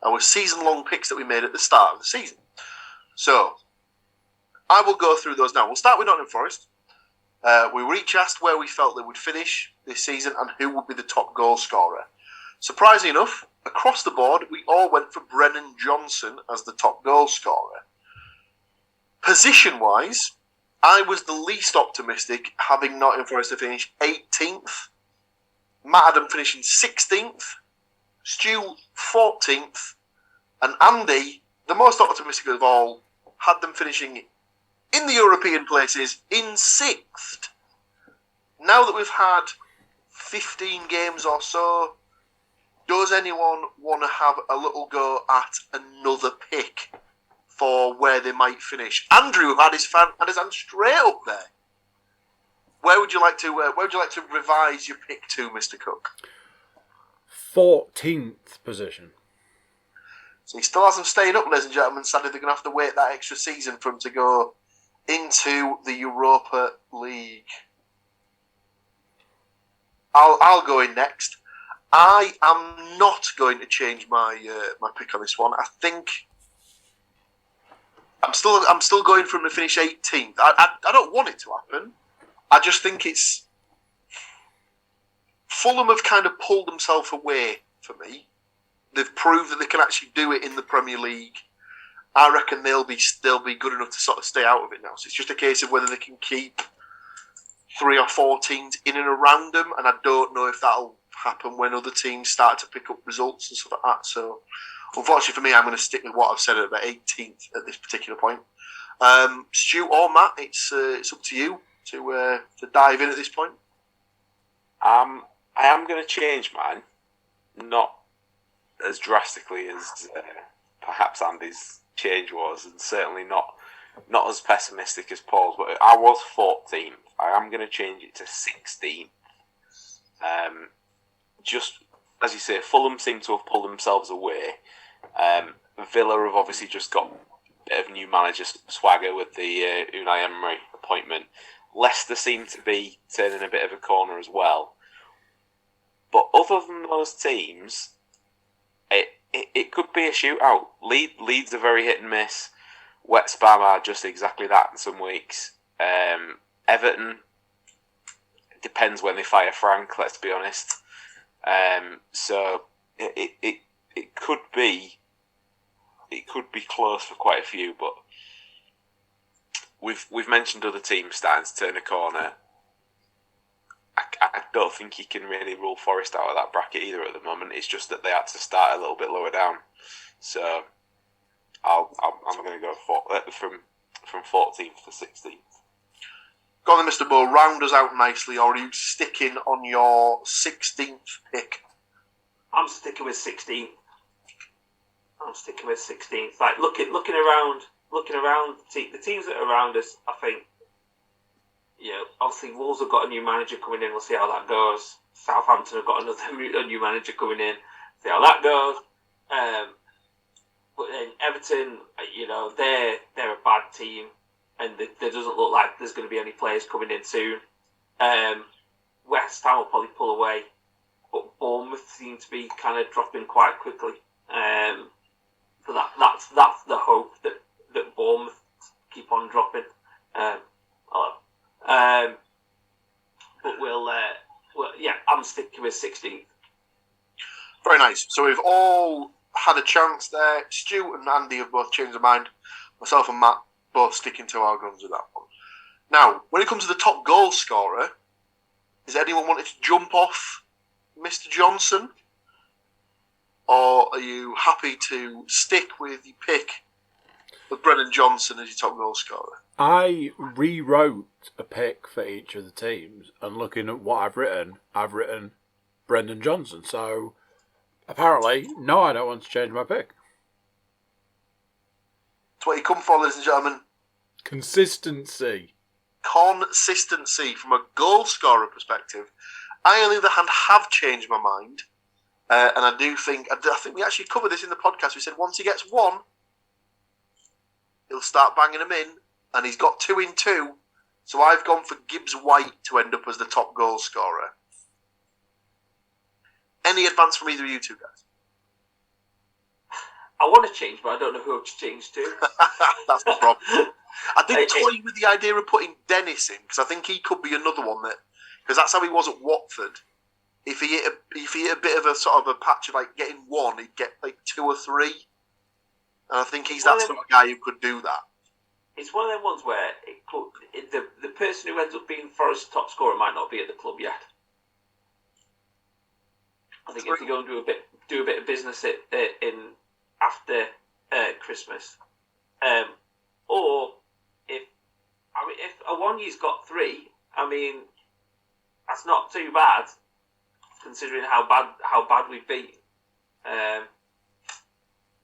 our season-long picks that we made at the start of the season. So, I will go through those now. We'll start with Nottingham Forest. We were each asked where we felt they would finish this season and who would be the top goal scorer. Surprisingly enough, across the board, we all went for Brennan Johnson as the top goal scorer. Position-wise, I was the least optimistic, having Nottingham Forest to finish 18th, Matt Adam finishing 16th, Stu 14th, and Andy, the most optimistic of all, had them finishing in the European places in 6th. Now that we've had 15 games or so, does anyone want to have a little go at another pick for where they might finish? Andrew had his hand straight up there. Where would you like to revise your pick to, Mr. Cook? 14th position. So he still has them staying up, ladies and gentlemen. Sadly, they're going to have to wait that extra season for him to go into the Europa League. I'll go in next. I am not going to change my pick on this one. I think I'm still going for him to finish 18th. I don't want it to happen. I just think it's Fulham have kind of pulled themselves away for me. They've proved that they can actually do it in the Premier League. I reckon they'll be good enough to sort of stay out of it now. So it's just a case of whether they can keep 3 or 4 teams in and around them, and I don't know if that'll happen when other teams start to pick up results and stuff like that. So unfortunately for me, I'm going to stick with what I've said at about 18th at this particular point. Stu or Matt, it's up to you to dive in at this point. I am going to change mine, not as drastically as perhaps Andy's change was, and certainly not as pessimistic as Paul's, but I was 14th. I am going to change it to 16th. Just, as you say, Fulham seem to have pulled themselves away. Villa have obviously just got a bit of new manager swagger with the Unai Emery appointment. Leicester seem to be turning a bit of a corner as well. But other than those teams, it could be a shootout. Leeds are very hit and miss. West Ham are just exactly that in some weeks. Everton, it depends when they fire Frank, let's be honest. So it could be close for quite a few, but we've mentioned other teams starting to turn a corner. I don't think you can really rule Forest out of that bracket either at the moment. It's just that they had to start a little bit lower down. So I'm going to go from 14th to 16th. Go on then, Mr. Bow. Round us out nicely, or are you sticking on your 16th pick? I'm sticking with 16th. Like looking around the teams that are around us. I think, obviously Wolves have got a new manager coming in. We'll see how that goes. Southampton have got a new manager coming in. See how that goes. But then Everton, they're a bad team, and there doesn't look like there's going to be any players coming in soon. West Ham will probably pull away, but Bournemouth seem to be kind of dropping quite quickly. So that's the hope that Bournemouth keep on dropping. But I'm sticking with 16th. Very nice. So we've all had a chance there. Stu and Andy have both changed their mind. Myself and Matt both sticking to our guns with that one. Now, when it comes to the top goal scorer, is anyone wanting to jump off Mr. Johnson? Or are you happy to stick with your pick of Brennan Johnson as your top goal scorer? I rewrote a pick for each of the teams, and looking at what I've written Brendan Johnson. So apparently, no, I don't want to change my pick. That's what you come for, ladies and gentlemen. Consistency from a goal scorer perspective. I, on the other hand, have changed my mind, and I think we actually covered this in the podcast. We said once he gets one, he'll start banging them in, and he's got 2 in 2. So I've gone for Gibbs White to end up as the top goal scorer. Any advance from either of you two guys? I want to change, but I don't know who to change to. That's the problem. I did toy with the idea of putting Dennis in, because I think he could be another one because that's how he was at Watford. If he hit a bit of a sort of a patch of like getting one, he'd get like 2 or 3. And I think he's that sort of guy who could do that. It's one of them ones where the person who ends up being Forest's top scorer might not be at the club yet. I think if they go and do a bit of business in after Christmas, or if Awoniyi's got 3, that's not too bad considering how bad we've been.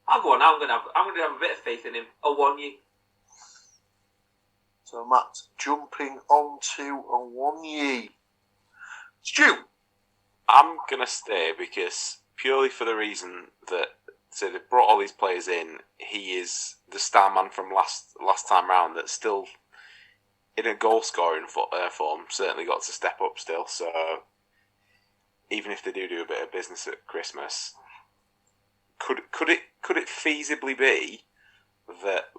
I'll go on. I'm going to have a bit of faith in him. Awoniyi. So Matt jumping on to a 1 year. Stu. I'm going to stay because purely for the reason that so they've brought all these players in. He is the star man from last time round that's still in a goal scoring form. Certainly got to step up still. So even if they do a bit of business at Christmas, could it feasibly be that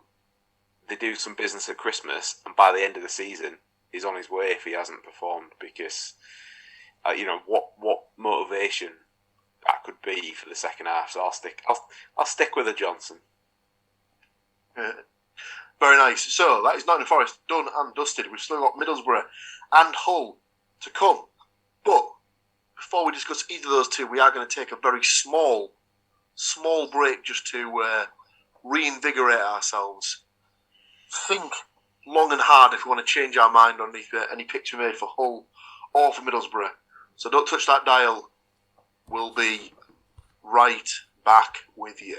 they do some business at Christmas and by the end of the season he's on his way if he hasn't performed? Because what motivation that could be for the second half. So I'll stick with a Johnson. Yeah. Very nice. So that is Nottingham Forest done and dusted. We've still got Middlesbrough and Hull to come. But before we discuss either of those two, we are going to take a very small break just to reinvigorate ourselves. Think long and hard if we want to change our mind on any picks we made for Hull or for Middlesbrough. So don't touch that dial. We'll be right back with you.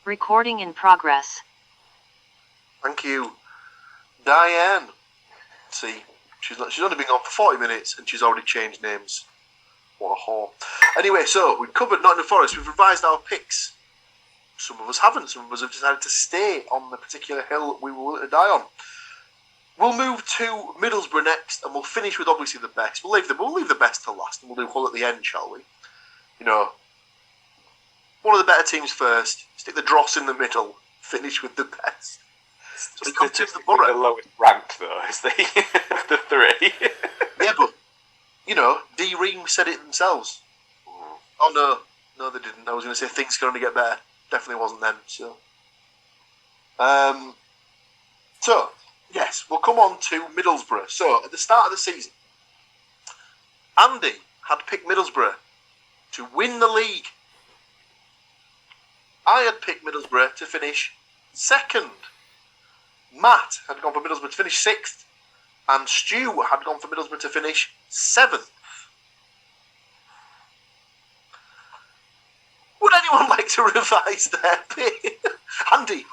Recording in progress. Thank you, Diane. See, she's only been on for 40 minutes and she's already changed names. What a whore. Anyway, so we've covered Nottingham Forest. We've revised our picks. Some of us haven't. Some of us have decided to stay on the particular hill we were willing to die on. We'll move to Middlesbrough next, and we'll finish with obviously the best. We'll leave the best till last, and we'll do Hull at the end, shall we? One of the better teams first. Stick the dross in the middle. Finish with the best. Just come to the Borough. The lowest ranked though is the three. Yeah, but D Ream said it themselves. Oh no, they didn't. I was going to say things can only get better. Definitely wasn't them. So yes, we'll come on to Middlesbrough. So at the start of the season, Andy had picked Middlesbrough to win the league. I had picked Middlesbrough to finish second. Matt had gone for Middlesbrough to finish sixth. And Stu had gone for Middlesbrough to finish seventh. Would anyone like to revise their pick? Andy,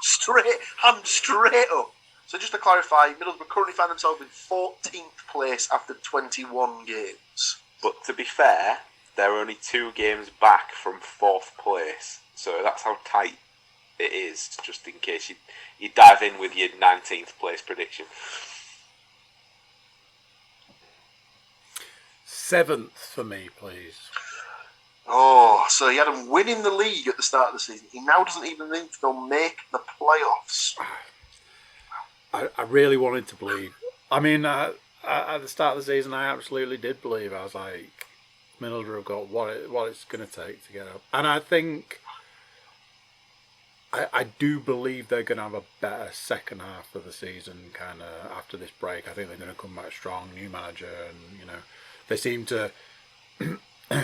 hand straight up. So just to clarify, Middlesbrough currently find themselves in 14th place after 21 games. But to be fair, they're only 2 games back from 4th place. So that's how tight it is, just in case you dive in with your 19th place prediction. 7th for me, please. Oh, so he had him winning the league at the start of the season. He now doesn't even need to go make the playoffs. I really wanted to believe. I mean, at the start of the season, I absolutely did believe. I was like, Middlesbrough have got what it's going to take to get up. And I think, I do believe they're going to have a better second half of the season, kind of after this break. I think they're going to come back strong, new manager, and they seem to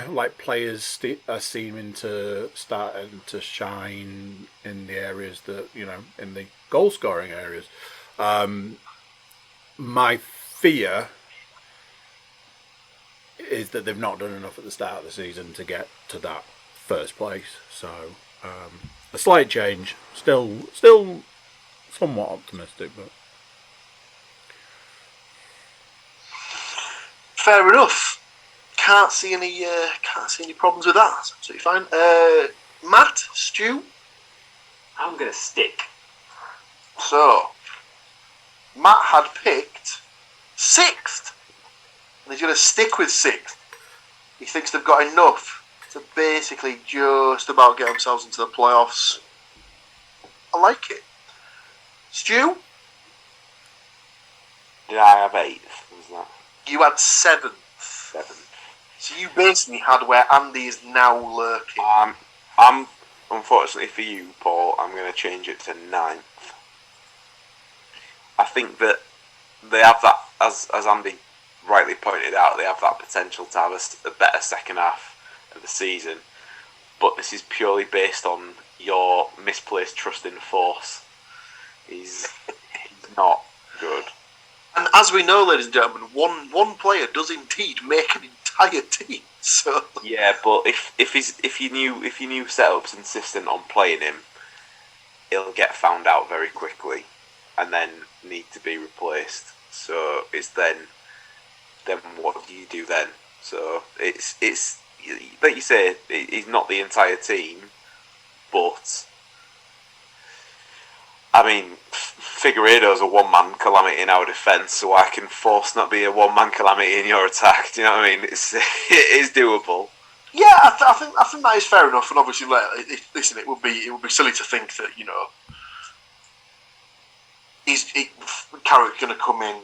like players are seeming to start to shine in the areas that in the goal scoring areas. My fear is that they've not done enough at the start of the season to get to that first place. So a slight change, still somewhat optimistic, but fair enough. Can't see any problems with that. That's absolutely fine. Matt, Stu, I'm going to stick. So Matt had picked 6th, and he's going to stick with 6th. He thinks they've got enough to basically just about get themselves into the playoffs. I like it. Stu? Did I have 8th? Was that? You had 7th. 7th. So you basically had where Andy is now lurking. I'm unfortunately for you, Paul, I'm going to change it to 9th. I think that they have that, as Andy rightly pointed out, they have that potential to have a better second half of the season. But this is purely based on your misplaced trust in force. He's not good. And as we know, ladies and gentlemen, one player does indeed make an entire team. So yeah, but if you knew setup's insistent on playing him, he'll get found out very quickly and then need to be replaced. So it's then what do you do then? So it's like you say, he's not the entire team, but I mean, Figueiredo's a one-man calamity in our defence, so why can Force not be a one-man calamity in your attack? Do you know what I mean? It is doable. Yeah, I think that is fair enough, and obviously, listen, it would be silly to think that Carrick's going to come in.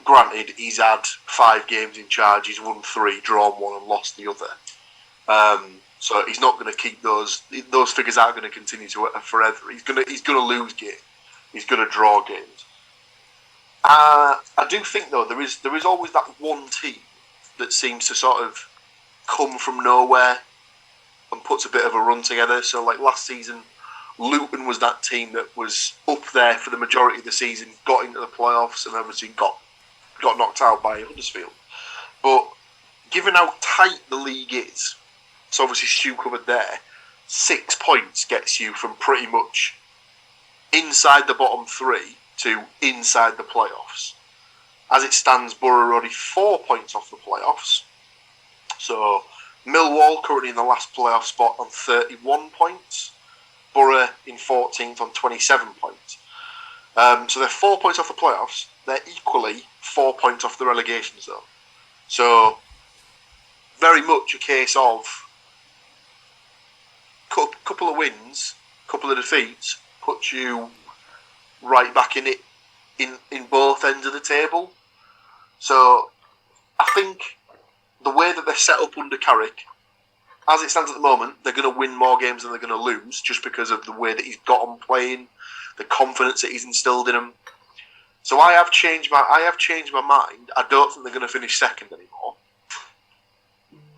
Granted, he's had 5 games in charge. He's won 3, drawn 1, and lost the other. So he's not going to keep those figures aren't going to continue to forever. He's going to lose games. He's going to draw games. I do think though there is always that one team that seems to sort of come from nowhere and puts a bit of a run together. So like last season, Luton was that team that was up there for the majority of the season, got into the playoffs, and obviously got knocked out by Huddersfield. But given how tight the league is, so obviously Stu covered there, 6 points gets you from pretty much inside the bottom 3 to inside the playoffs. As it stands, Borough are already 4 points off the playoffs. So Millwall currently in the last playoff spot on 31 points. Borough in 14th on 27 points. So they're 4 points off the playoffs. They're equally 4 points off the relegation zone. So very much a case of couple of wins, couple of defeats, puts you right back in it in both ends of the table. So I think the way that they're set up under Carrick, as it stands at the moment, they're going to win more games than they're going to lose, just because of the way that he's got them playing, the confidence that he's instilled in them. So I have changed my mind. I don't think they're going to finish second anymore.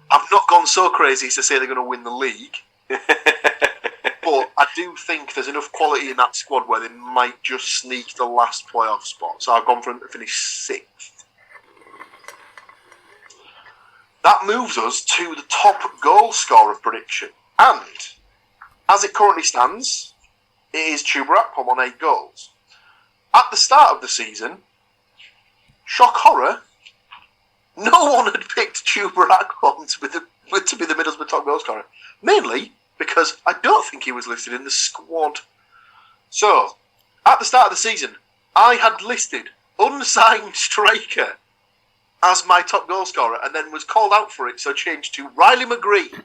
I've not gone so crazy as to say they're going to win the league. But I do think there's enough quality in that squad where they might just sneak the last playoff spot. So I've gone for them to finish 6th. That moves us to the top goal scorer prediction. And as it currently stands, it is Stuart on 8 goals. At the start of the season, shock horror, no one had picked Stuart to be the Middlesbrough top goal scorer. Mainly because I don't think he was listed in the squad. So, at the start of the season, I had listed unsigned striker as my top goal scorer and then was called out for it, so changed to Riley McGree.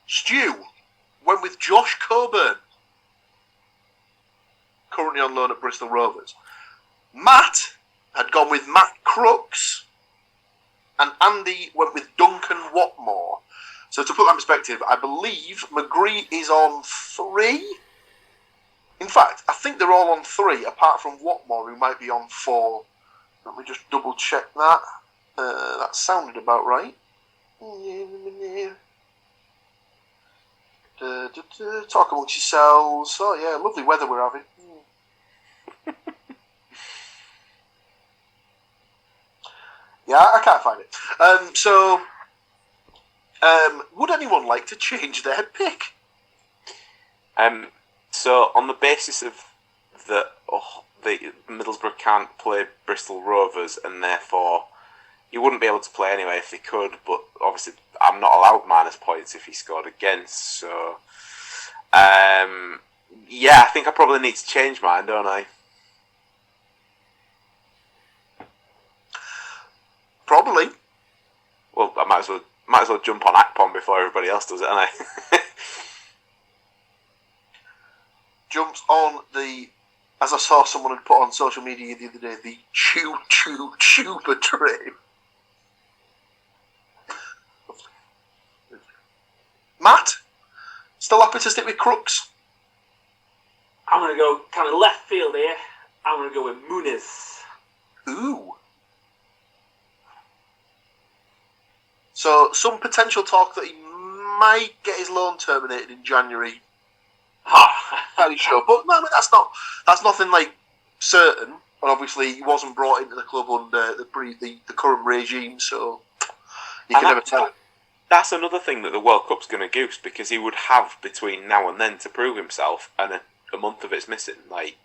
Stu went with Josh Coburn, currently on loan at Bristol Rovers. Matt had gone with Matt Crooks, and Andy went with Duncan Watmore. So to put that in perspective, I believe McGree is on 3. In fact, I think they're all on 3, apart from Watmore, who might be on 4. Let me just double check that. That sounded about right. Talk amongst yourselves. Oh yeah, lovely weather we're having. Yeah, I can't find it. Would anyone like to change their pick? So on the basis of the Middlesbrough can't play Bristol Rovers, and therefore he wouldn't be able to play anyway if they could. But obviously, I'm not allowed minus points if he scored against. So, yeah, I think I probably need to change mine, don't I? Probably. Well, I might as well jump on Akpom before everybody else does it, don't I? Jumps on the, as I saw someone had put on social media the other day, the choo-choo-chuba train. Matt, still happy to stick with Crooks? I'm going to go kind of left field here. I'm going to go with Muniz. Ooh. So, some potential talk that he might get his loan terminated in January. Fairly sure, but no, I mean, that's nothing like certain. And obviously, he wasn't brought into the club under the current regime, so you can never tell. that's another thing that the World Cup's going to goose, because he would have between now and then to prove himself, and a month of it's missing. Like,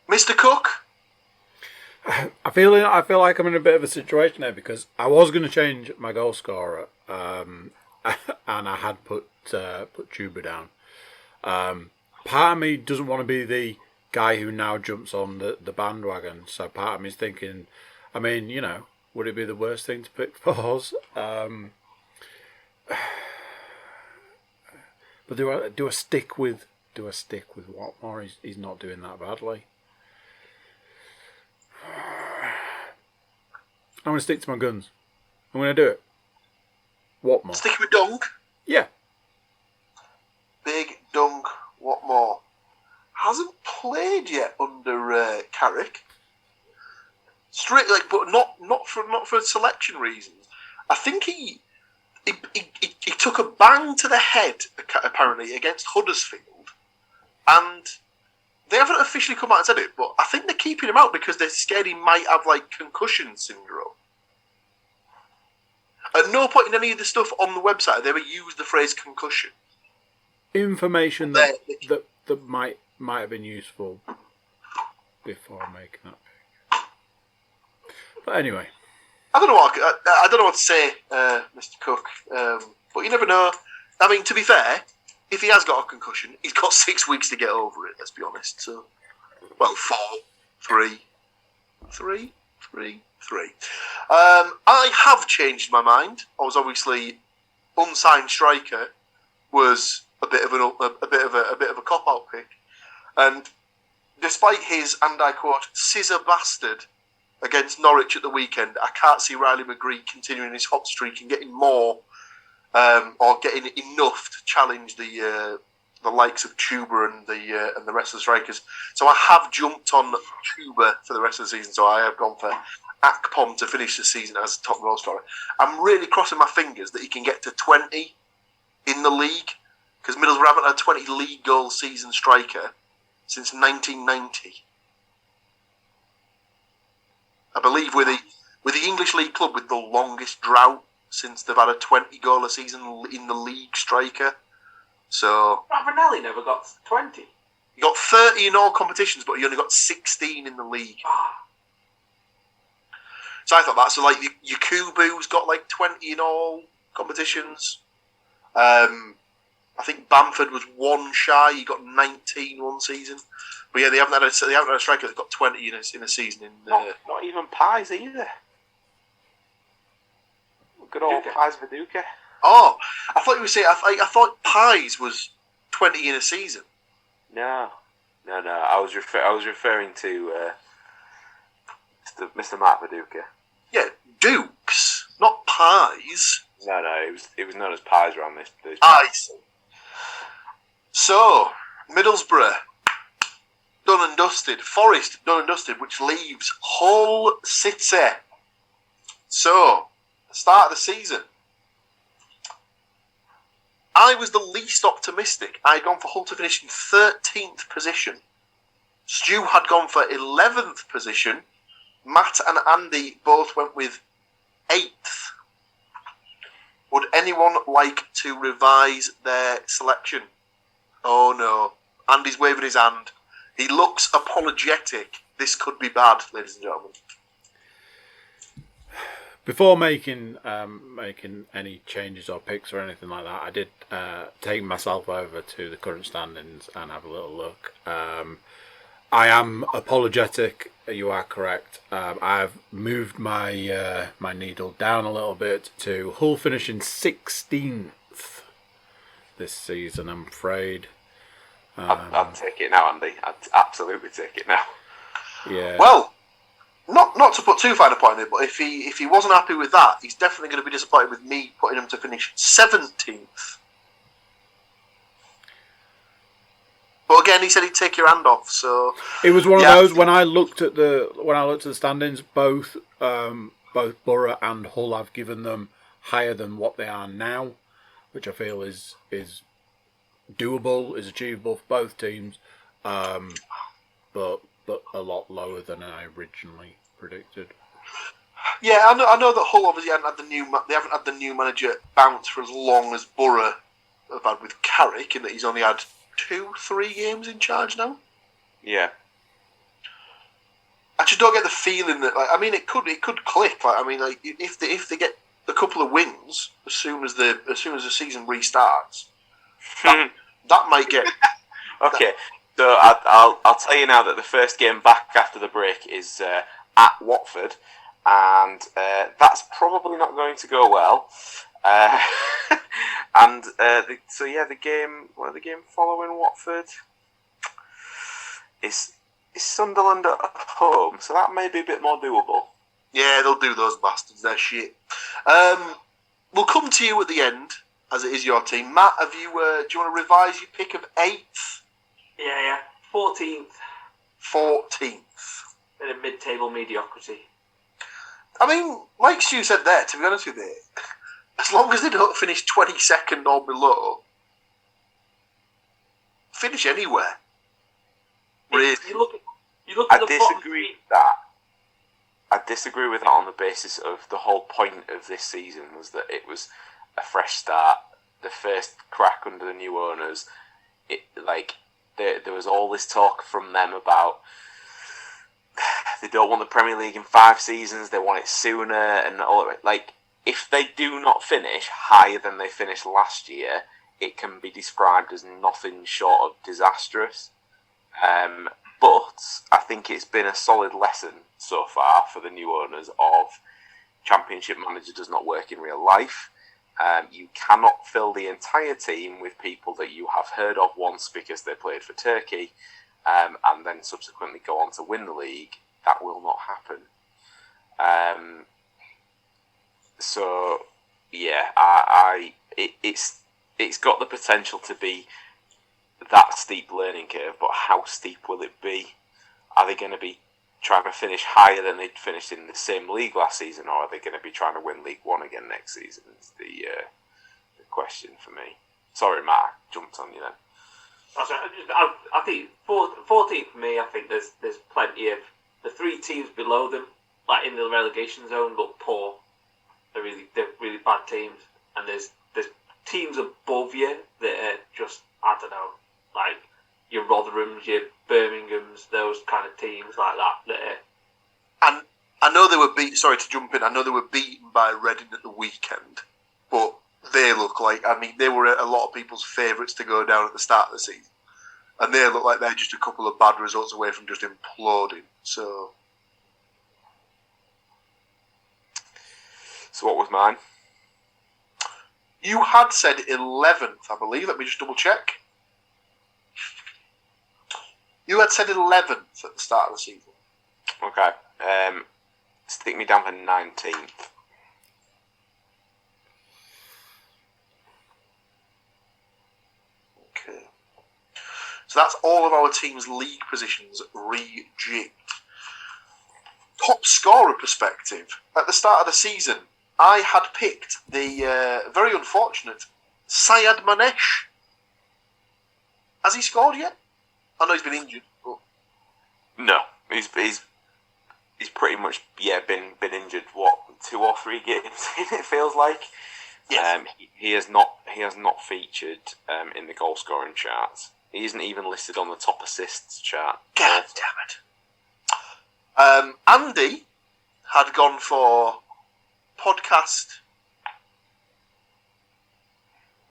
Mr. Cook. I feel like I'm in a bit of a situation there, because I was going to change my goal scorer, and I had put Tuba down. Part of me doesn't want to be the guy who now jumps on the bandwagon. So part of me is thinking, I mean, you know, would it be the worst thing to pick for us? But do I stick with Watmore? He's not doing that badly. I'm going to stick to my guns. I'm going to do it. Watmore. Stick with Dunk. Yeah. Big Dunk Watmore. Hasn't played yet under Carrick. Straight, like, but not for selection reasons. I think he took a bang to the head apparently against Huddersfield, and they haven't officially come out and said it, but I think they're keeping him out because they're scared he might have like concussion syndrome. At no point in any of the stuff on the website have they ever used the phrase concussion. Information that might have been useful before making that pick. But anyway, I don't know what to say, Mr. Cook. But you never know. I mean, to be fair, if he has got a concussion, he's got 6 weeks to get over it. Let's be honest. So, well, 4, 3. I have changed my mind. I was obviously unsigned striker was a bit of a cop out pick, and despite his, and I quote, scissor bastard against Norwich at the weekend, I can't see Riley McGree continuing his hot streak and getting more or getting enough to challenge the likes of Tuba and the rest of the strikers. So I have jumped on Tuba for the rest of the season. So I have gone for Akpom to finish the season as top goal scorer. I'm really crossing my fingers that he can get to 20 in the league, because Middlesbrough haven't had a 20 league goal season striker since 1990. I believe we're the English League club with the longest drought since they've had a 20 goal a season in the league striker. So Ravanelli never got 20. He got 30 in all competitions, but he only got 16 in the league. So I thought that. So like Yakubu's got like 20 in all competitions. I think Bamford was one shy. He got 19 one season. But yeah, they haven't had a striker that's got 20 in a season. Not even Pies either. Good old Pies Viduka. Oh, I thought you were saying. I thought Pies was 20 in a season. No. I was referring to Mr. Matt Viduka. Yeah, Dukes, not Pies. No, it was known as Pies around this. I see. So Middlesbrough done and dusted. Forest done and dusted, which leaves Hull City. So the start of the season, I was the least optimistic. I had gone for Hull to finish in 13th position. Stu had gone for 11th position. Matt and Andy both went with 8th. Would anyone like to revise their selection? Oh no. Andy's waving his hand. He looks apologetic. This could be bad, ladies and gentlemen. Before making any changes or picks or anything like that, I did take myself over to the current standings and have a little look. I am apologetic. You are correct. I've moved my my needle down a little bit to Hull finishing 16th this season, I'm afraid. I'd take it now, Andy. I'd absolutely take it now. Yeah. Well, not to put too fine a point on it, but if he wasn't happy with that, he's definitely going to be disappointed with me putting him to finish 17th. But again, he said he'd take your hand off. So it was one of those when I looked at the standings. Both Borough and Hull, I've given them higher than what they are now, which I feel is doable, is achievable for both teams, but a lot lower than I originally predicted. Yeah, I know that Hull obviously they haven't had the new manager bounce for as long as Borough have had with Carrick, in that he's only had 2-3 games in charge now. Yeah. I just don't get the feeling that, like, I mean, it could click. Like, I mean, like, if they get a couple of wins as soon as the season restarts, that might get. Okay, so I'll tell you now that the first game back after the break is at Watford, and that's probably not going to go well. And the game following Watford is Sunderland at home, so that may be a bit more doable. Yeah, they'll do, those bastards. They're shit. We'll come to you at the end, as it is your team. Matt, do you want to revise your pick of 8th? Yeah. 14th. 14th. In a mid-table mediocrity. I mean, like Stu said there, to be honest with you, as long as they don't finish 22nd or below, finish anywhere. Really. You look at the disagree with that. I disagree with that on the basis of the whole point of this season was that it was a fresh start, the first crack under the new owners. There was all this talk from them about they don't want the Premier League in 5 seasons, they want it sooner, and all of it. Like, if they do not finish higher than they finished last year, it can be described as nothing short of disastrous. But I think it's been a solid lesson so far for the new owners of Championship manager does not work in real life. You cannot fill the entire team with people that you have heard of once because they played for Turkey, and then subsequently go on to win the league. That will not happen. So yeah, it's got the potential to be that steep learning curve, but how steep will it be? Are they going to be trying to finish higher than they'd finished in the same league last season, or are they going to be trying to win League One again next season? Is the question for me. Sorry, Matt, I jumped on you then. I think 14th for me. I think there's plenty of the 3 teams below them, like in the relegation zone, look poor. They're really bad teams, and there's teams above you that are just, I don't know, like your Rotherhams, your Birminghams, those kind of teams like that are. And I know they were sorry to jump in, I know they were beaten by Reading at the weekend, but they look like, I mean, they were a lot of people's favourites to go down at the start of the season. And they look like they're just a couple of bad results away from just imploding. So what was mine? You had said 11th, I believe. Let me just double check. You had said 11th at the start of the season. Okay. Stick me down for 19th. Okay. So that's all of our team's league positions rejigged. Top scorer perspective. At the start of the season, I had picked the very unfortunate Syed Manesh. Has he scored yet? I know he's been injured. But... No, he's pretty much been injured. What, 2 or 3 games in? It feels like. Yes. He has not featured in the goal scoring charts. He isn't even listed on the top assists chart. God damn it! Andy had gone for podcast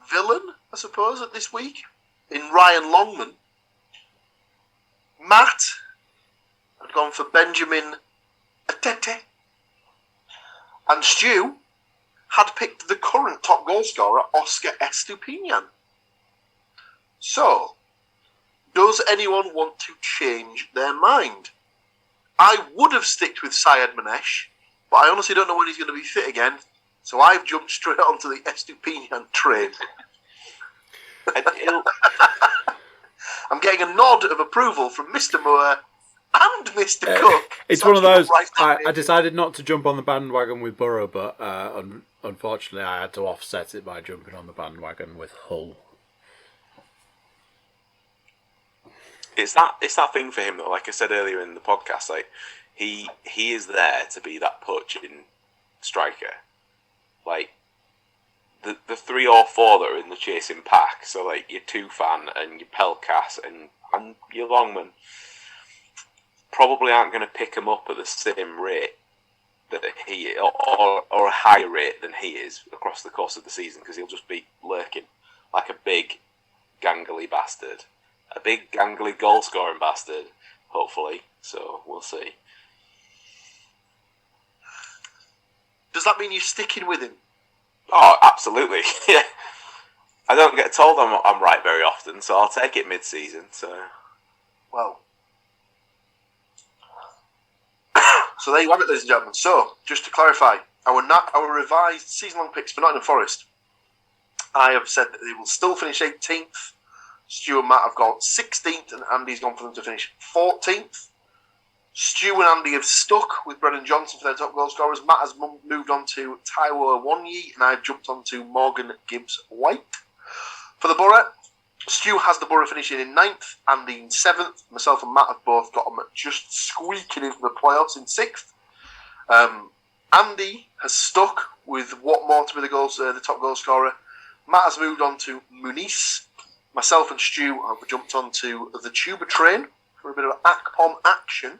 villain, I suppose, at this week in Ryan Longman. Matt had gone for Benjamin Atete, and Stu had picked the current top goal scorer, Oscar Estupinian. So, does anyone want to change their mind? I would have sticked with Syed Manesh, but I honestly don't know when he's going to be fit again, so I've jumped straight onto the Estupinian train. I'm getting a nod of approval from Mr. Moore and Mr. Cook. It's one of those, I decided not to jump on the bandwagon with Borough, but unfortunately I had to offset it by jumping on the bandwagon with Hull. It's that thing for him though. Like I said earlier in the podcast, like He is there to be that poaching striker. Like, the 3 or 4 that are in the chasing pack, so like your Tufan and your Pelkas and your Longman, probably aren't going to pick him up at the same rate that he or a higher rate than he is across the course of the season, because he'll just be lurking like a big gangly bastard, a big gangly goal scoring bastard, hopefully. So we'll see. Does that mean you're sticking with him? Oh, absolutely. Yeah. I don't get told I'm right very often, so I'll take it mid-season. So, well, so there you have it, ladies and gentlemen. So, just to clarify, our revised season-long picks for Nottingham Forest, I have said that they will still finish 18th. Stu and Matt have got 16th, and Andy's gone for them to finish 14th. Stu and Andy have stuck with Brennan Johnson for their top goal scorers. Matt has moved on to Taiwo Awoniyi, and I've jumped on to Morgan Gibbs-White. For the Borough, Stu has the Borough finishing in 9th, Andy in 7th. Myself and Matt have both got them just squeaking into the playoffs in 6th. Andy has stuck with Watmore to be the top goal scorer. Matt has moved on to Muniz. Myself and Stu have jumped on to the Tuba Train for a bit of ACPOM action.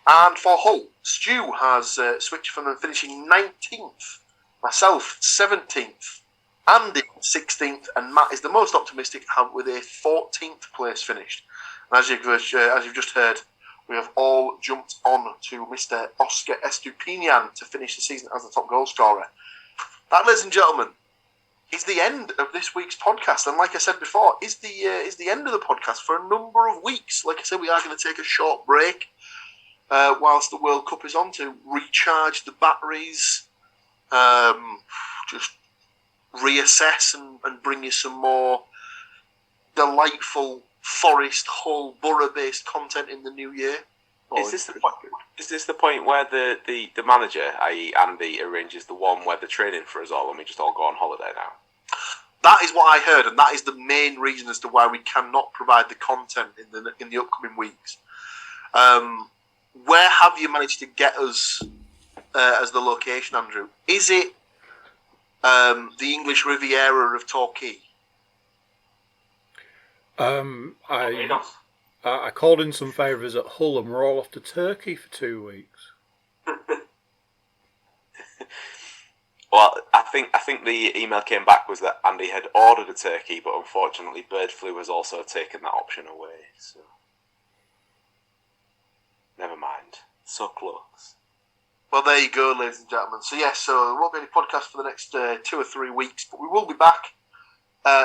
And for Hull, Stu has switched from them finishing 19th, myself 17th, Andy 16th, and Matt is the most optimistic with a 14th place finished. And as you've just heard, we have all jumped on to Mr. Oscar Estupinian to finish the season as the top goal scorer. That, ladies and gentlemen, is the end of this week's podcast. And like I said before, is the end of the podcast for a number of weeks. Like I said, we are going to take a short break whilst the World Cup is on to recharge the batteries, just reassess and bring you some more delightful Forest, Hull, Borough-based content in the new year. Is this the point where the manager, i.e. Andy, arranges the one where they're training for us all and we just all go on holiday now? That is what I heard, and that is the main reason as to why we cannot provide the content in the upcoming weeks. Where have you managed to get us as the location, Andrew? Is it the English Riviera of Torquay? I called in some favours at Hull and we're all off to Turkey for 2 weeks. Well, I think the email came back was that Andy had ordered a turkey, but unfortunately bird flu has also taken that option away. So never mind. So close. Well, there you go, ladies and gentlemen. So yes, so there won't be any podcast for the next 2 or 3 weeks, but we will be back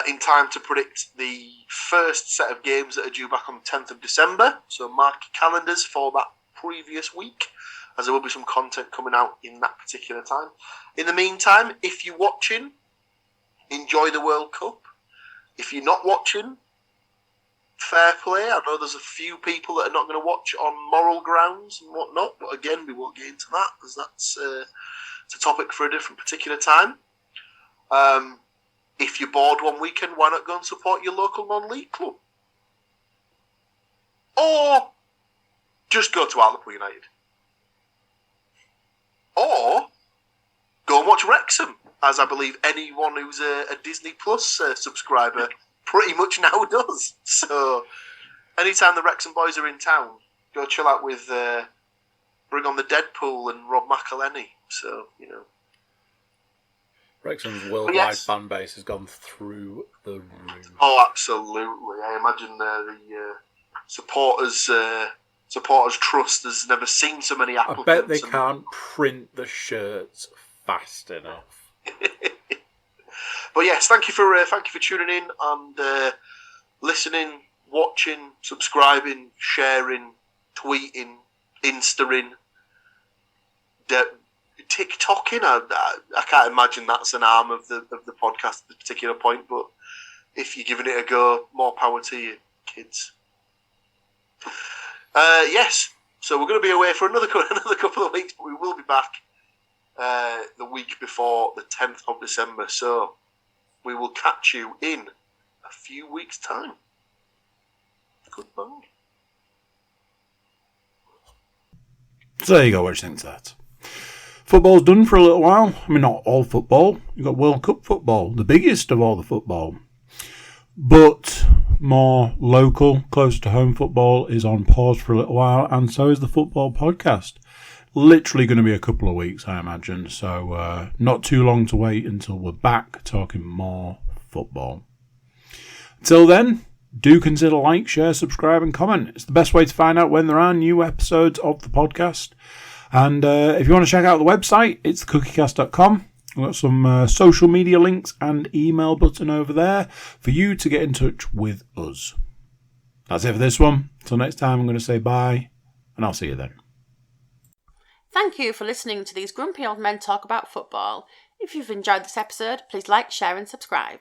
in time to predict the first set of games that are due back on the 10th of December. So mark your calendars for that previous week, as there will be some content coming out in that particular time. In the meantime, if you're watching, enjoy the World Cup. If you're not watching, fair play. I know there's a few people that are not going to watch on moral grounds and whatnot, but again, we won't get into that, because that's it's a topic for a different particular time. If you're bored one weekend, why not go and support your local non-league club? Or just go to Hartlepool United. Or go and watch Wrexham, as I believe anyone who's a Disney Plus subscriber pretty much now does. So anytime the Wrexham boys are in town, go chill out with Bring on the Deadpool and Rob McElhenney. So, you know. Wrexham's worldwide fan base has gone through the roof. Oh, absolutely. I imagine the supporters trust has never seen so many applicants. I bet they can't print the shirts fast enough. But yes, thank you for tuning in and listening, watching, subscribing, sharing, tweeting, Instaing, TikToking. I can't imagine that's an arm of the podcast at this particular point, but if you're giving it a go, more power to you, kids. Yes, so we're going to be away for another couple of weeks, but we will be back the week before the 10th of December. So we will catch you in a few weeks' time. Goodbye. So there you go, what do you think of that? Football's done for a little while. I mean, not all football. You've got World Cup football, the biggest of all the football. But more local, closer to home football is on pause for a little while, and so is the football podcast. Literally going to be a couple of weeks, I imagine. So not too long to wait until we're back talking more football. Until then, do consider like, share, subscribe and comment. It's the best way to find out when there are new episodes of the podcast. And if you want to check out the website, it's thecookiecast.com. We've got some social media links and email button over there for you to get in touch with us. That's it for this one. Until next time, I'm going to say bye, and I'll see you then. Thank you for listening to these grumpy old men talk about football. If you've enjoyed this episode, please like, share and subscribe.